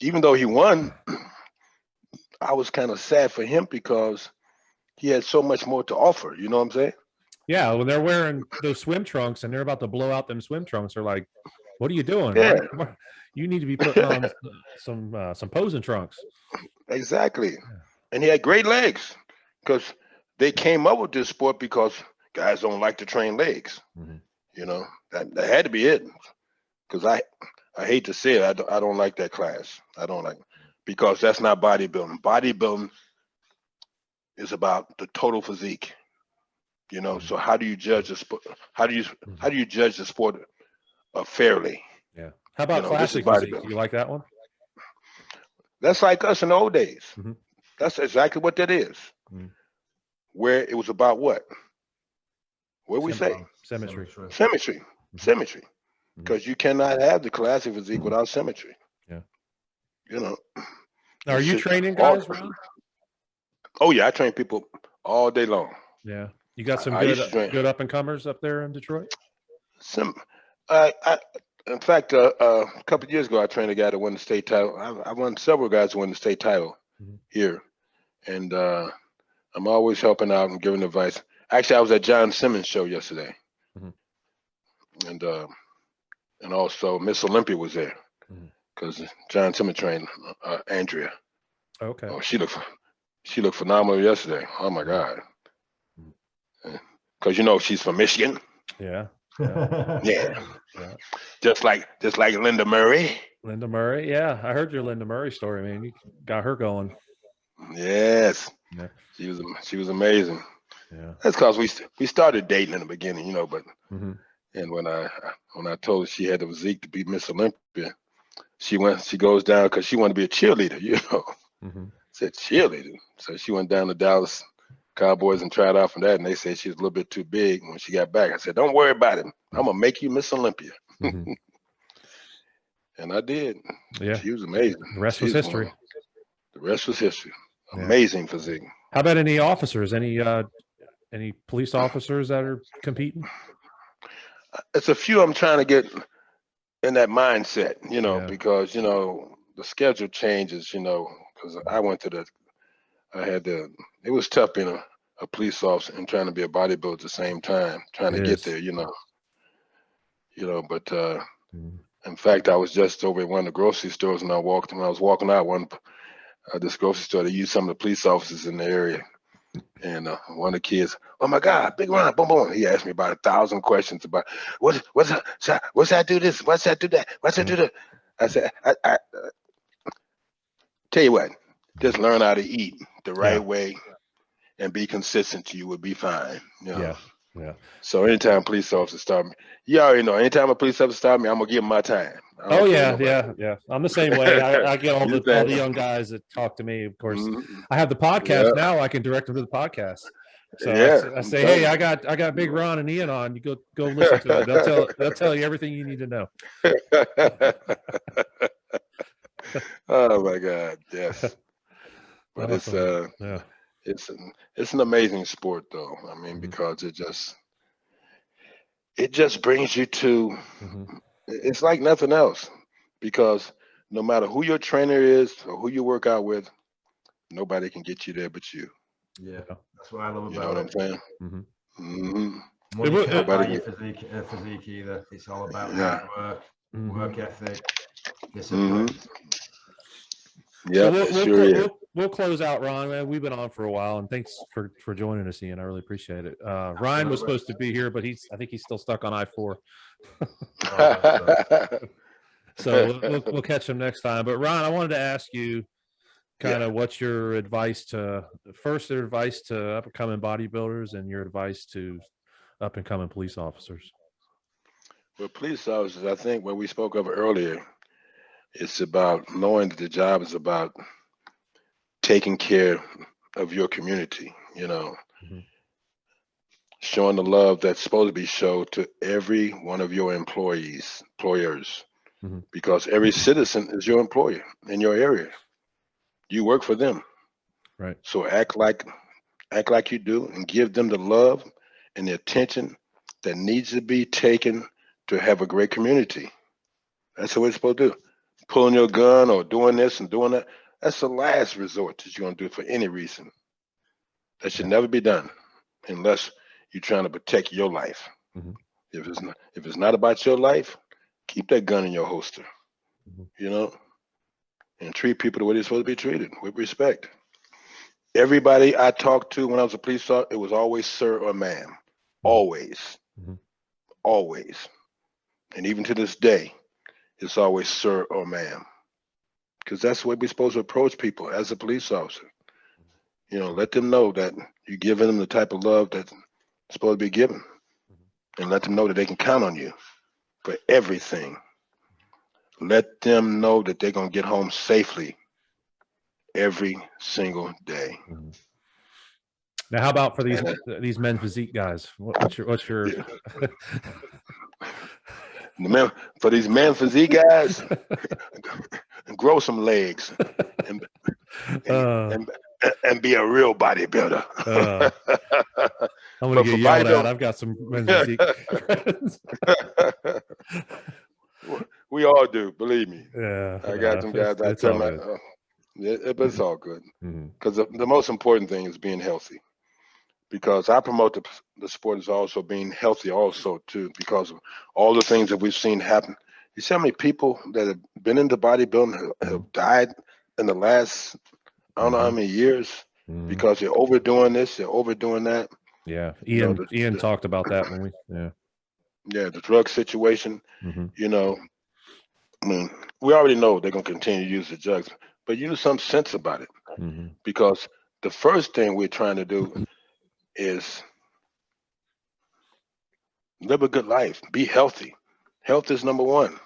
even though he won, I was kind of sad for him because he had so much more to offer. You know what I'm saying? Yeah, when they're wearing those swim trunks and they're about to blow out them swim trunks, they're like, "What are you doing? Yeah. You need to be putting on some posing trunks." Exactly. Yeah. And he had great legs because they came up with this sport because guys don't like to train legs. You know, that had to be it. Because I hate to say it, I don't like that class. I don't like it because that's not bodybuilding. Bodybuilding is about the total physique. You know, so how do you judge the sport? How do you judge the sport fairly? Yeah. How about classic physique? Do you like that one? That's like us in the old days. That's exactly what that is. Where it was about what? What we say? Symmetry. Symmetry. Because you cannot have the classic physique without symmetry. Yeah. You know. Now, are you training guys, Ron? Oh yeah, I train people all day long. Yeah. You got some good up and comers up there in Detroit? In fact, a couple of years ago, I trained a guy that won the state title. I won several guys who won the state title here, and I'm always helping out and giving advice. Actually, I was at John Simmons' show yesterday, and also Miss Olympia was there because John Simmons trained Andrea. Okay. Oh, she looked phenomenal yesterday. Oh my God. Because you know she's from Michigan. Yeah. Yeah. Just like Linda Murray. Linda Murray, yeah. I heard your Linda Murray story, man. You got her going. Yes. Yeah. She was amazing. Yeah. That's because we started dating in the beginning, you know, but and when I told her she had the physique to be Miss Olympia, she goes down because she wanted to be a cheerleader, you know. Said cheerleader. So she went down to Dallas Cowboys and tried out for that, and they said she was a little bit too big. When she got back, I said, "Don't worry about it. I'm gonna make you Miss Olympia." And I did. Yeah, she was amazing. The rest was history. The rest was history. Amazing physique. How about any officers? Any police officers that are competing? It's a few I'm trying to get in that mindset, you know, because you know the schedule changes, you know, because I went to it was tough being a police officer and trying to be a bodybuilder at the same time, trying to get there, but in fact, I was just over at one of the grocery stores, and when I was walking out this grocery store, they used some of the police officers in the area. And one of the kids, oh my God, Big Ron, boom, boom. He asked me about 1,000 questions about what's that do this? What's that do that? What's that do that? I said, I tell you what, just learn how to eat the right way and be consistent. You would be fine. Yeah. So anytime police officers stop me, you already know. Anytime a police officer stop me, I'm gonna give them my time. Oh yeah. I'm the same way. I get all the young guys that talk to me. Of course, I have the podcast now. I can direct them to the podcast. So I say, hey, I got Big Ron and Ian on. You go listen to it. They'll tell you everything you need to know. Oh my God, yes. But awesome. It's an amazing sport, though. I mean, because it just brings you to. It's like nothing else, because no matter who your trainer is or who you work out with, nobody can get you there but you. Yeah, that's what I love about it. You know what I'm saying? Money can't buy your physique either. It's all about hard work, work ethic, discipline. Yeah, so we'll close out, Ron. Man, we've been on for a while, and thanks for joining us, Ian. I really appreciate it. Ryan was supposed to be here, but I think he's still stuck on I-4. So we'll catch him next time. But Ron, I wanted to ask you kind of what's your advice to up and coming bodybuilders and your advice to up and coming police officers? Well, police officers, I think what we spoke of earlier, it's about knowing that the job is about taking care of your community, showing the love that's supposed to be shown to every one of your employers, because every citizen is your employer in your area. You work for them. Right. So act like you do, and give them the love and the attention that needs to be taken to have a great community. That's what it's supposed to do. Pulling your gun or doing this and doing that, that's the last resort that you're going to do for any reason. That should never be done unless you're trying to protect your life. If it's not about your life, keep that gun in your holster, and treat people the way they're supposed to be treated, with respect. Everybody I talked to when I was a police officer, it was always sir or ma'am. Always. Always. And even to this day, it's always sir or ma'am. Because that's the way we're supposed to approach people as a police officer. Let them know that you're giving them the type of love that's supposed to be given. And let them know that they can count on you for everything. Let them know that they're going to get home safely every single day. Now, how about for these men physique guys? What's your for these men physique guys? Grow some legs and be a real bodybuilder. I'm gonna get yelled at. I've got some men physique friends. We all do, believe me. Yeah, I got some guys. I tell them, but it's all good. Because the most important thing is being healthy. Because I promote the sport as also being healthy, also too, because of all the things that we've seen happen. You see how many people that have been into bodybuilding have died in the last, I don't know how many years, because they're overdoing this, they're overdoing that. Yeah, Ian talked about that when the drug situation. I mean, we already know they're going to continue to use the drugs, but use some sense about it. Because the first thing we're trying to do is live a good life, be healthy. Health is number one.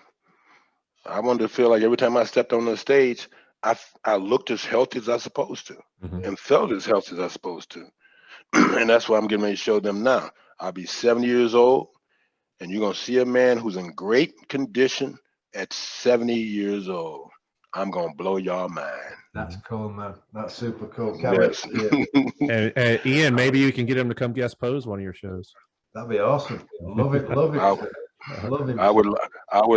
I wanted to feel like every time I stepped on the stage, I looked as healthy as I supposed to and felt as healthy as I supposed to. And that's what I'm getting ready to show them now. I'll be 70 years old, and you're going to see a man who's in great condition at 70 years old. I'm going to blow y'all mind. That's cool, man. That's super cool. Yes. And Ian, maybe you can get him to come guest pose one of your shows. That'd be awesome. Love it. Love it. Love it. I would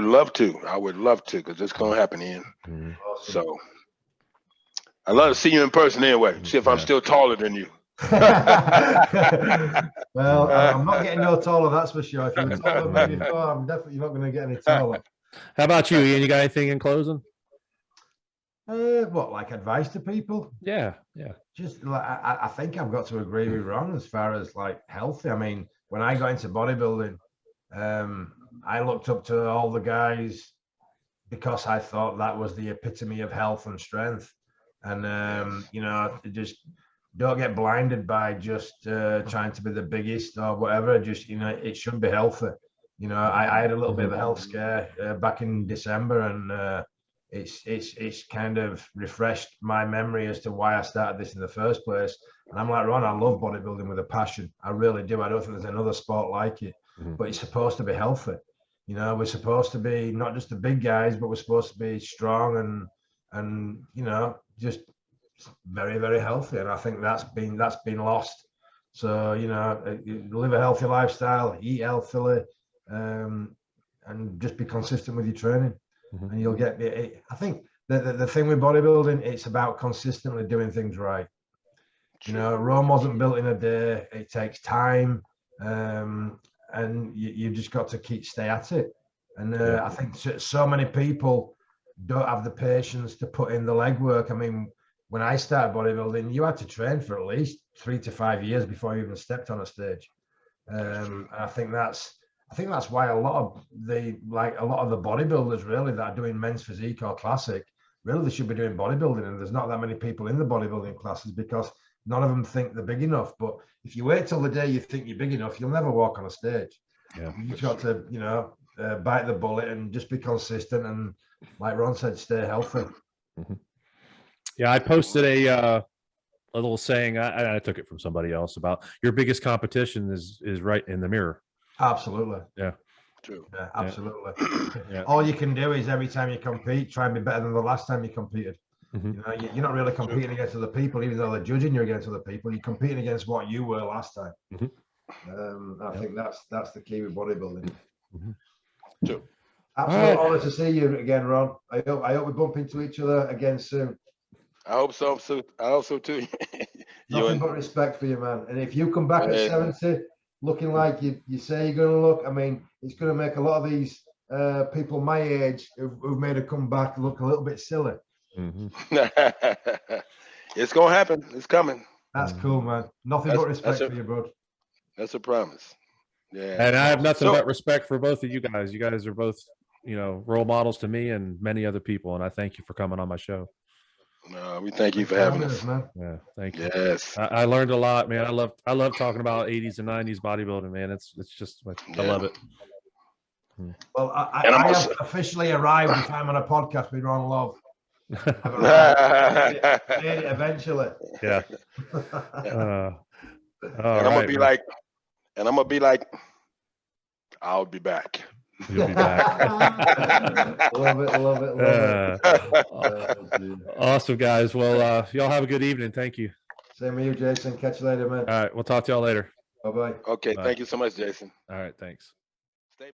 love to. I would love to, because it's going to happen, Ian. Awesome. So I love to see you in person anyway. See if I'm still taller than you. Well, I'm not getting no taller, that's for sure. If you were taller than me before, I'm definitely not going to get any taller. How about you, Ian? You got anything in closing? What, like advice to people? Yeah. Just like I think I've got to agree with Ron as far as like healthy. I mean, when I got into bodybuilding, I looked up to all the guys because I thought that was the epitome of health and strength. And you know, just don't get blinded by just trying to be the biggest or whatever. Just, you know, it should be healthy. You know, I had a little bit of a health scare back in December, and it's kind of refreshed my memory as to why I started this in the first place. And I'm like, Ron, I love bodybuilding with a passion. I really do. I don't think there's another sport like it. But it's supposed to be healthy. You know, we're supposed to be not just the big guys, but we're supposed to be strong and you know, just very, very healthy. And I think that's been lost. So, you know, live a healthy lifestyle, eat healthily, and just be consistent with your training. And you'll get it. I think the thing with bodybuilding, it's about consistently doing things right. You know, Rome wasn't built in a day. It takes time, and you just got to stay at it. And I think so many people don't have the patience to put in the legwork. I mean, when I started bodybuilding, you had to train for at least 3 to 5 years before you even stepped on a stage. I think that's why a lot of the bodybuilders really that are doing men's physique or classic, really they should be doing bodybuilding, and there's not that many people in the bodybuilding classes because none of them think they're big enough. But if you wait till the day you think you're big enough, you'll never walk on a stage. You just got to, you know, bite the bullet and just be consistent, and like Ron said, stay healthy. Yeah, I posted a little saying. I took it from somebody else about your biggest competition is right in the mirror. Absolutely. Yeah. True. Yeah, absolutely. All you can do is every time you compete, try and be better than the last time you competed. You know, you're not really competing against other people, even though they're judging you against other people. You're competing against what you were last time. I think that's the key with bodybuilding. True. Absolute honor to see you again, Ron. I hope we bump into each other again soon. I hope so. I hope so too. Nothing but respect for you, man. And if you come back at 70, looking like you say you're going to look, I mean, it's going to make a lot of these people my age who've made a comeback look a little bit silly. It's going to happen. It's coming. That's cool, man. Nothing but respect for you, bro. That's a promise. Yeah. And I have nothing but respect for both of you guys. You guys are both, you know, role models to me and many other people. And I thank you for coming on my show. We thank you for having us, man. Yeah, thank you. Yes, I learned a lot, man. I love talking about 80s and 90s bodybuilding, man. It's just I love it. Well, I have officially arrived if I'm on a podcast with Ron Love. Eventually. Yeah. I'm gonna be like, I'll be back. You'll be back. Love it. Awesome, guys. Well, y'all have a good evening. Thank you. Same with you, Jason. Catch you later, man. All right. We'll talk to y'all later. Bye-bye. Okay. Bye. Thank you so much, Jason. All right. Thanks. Stay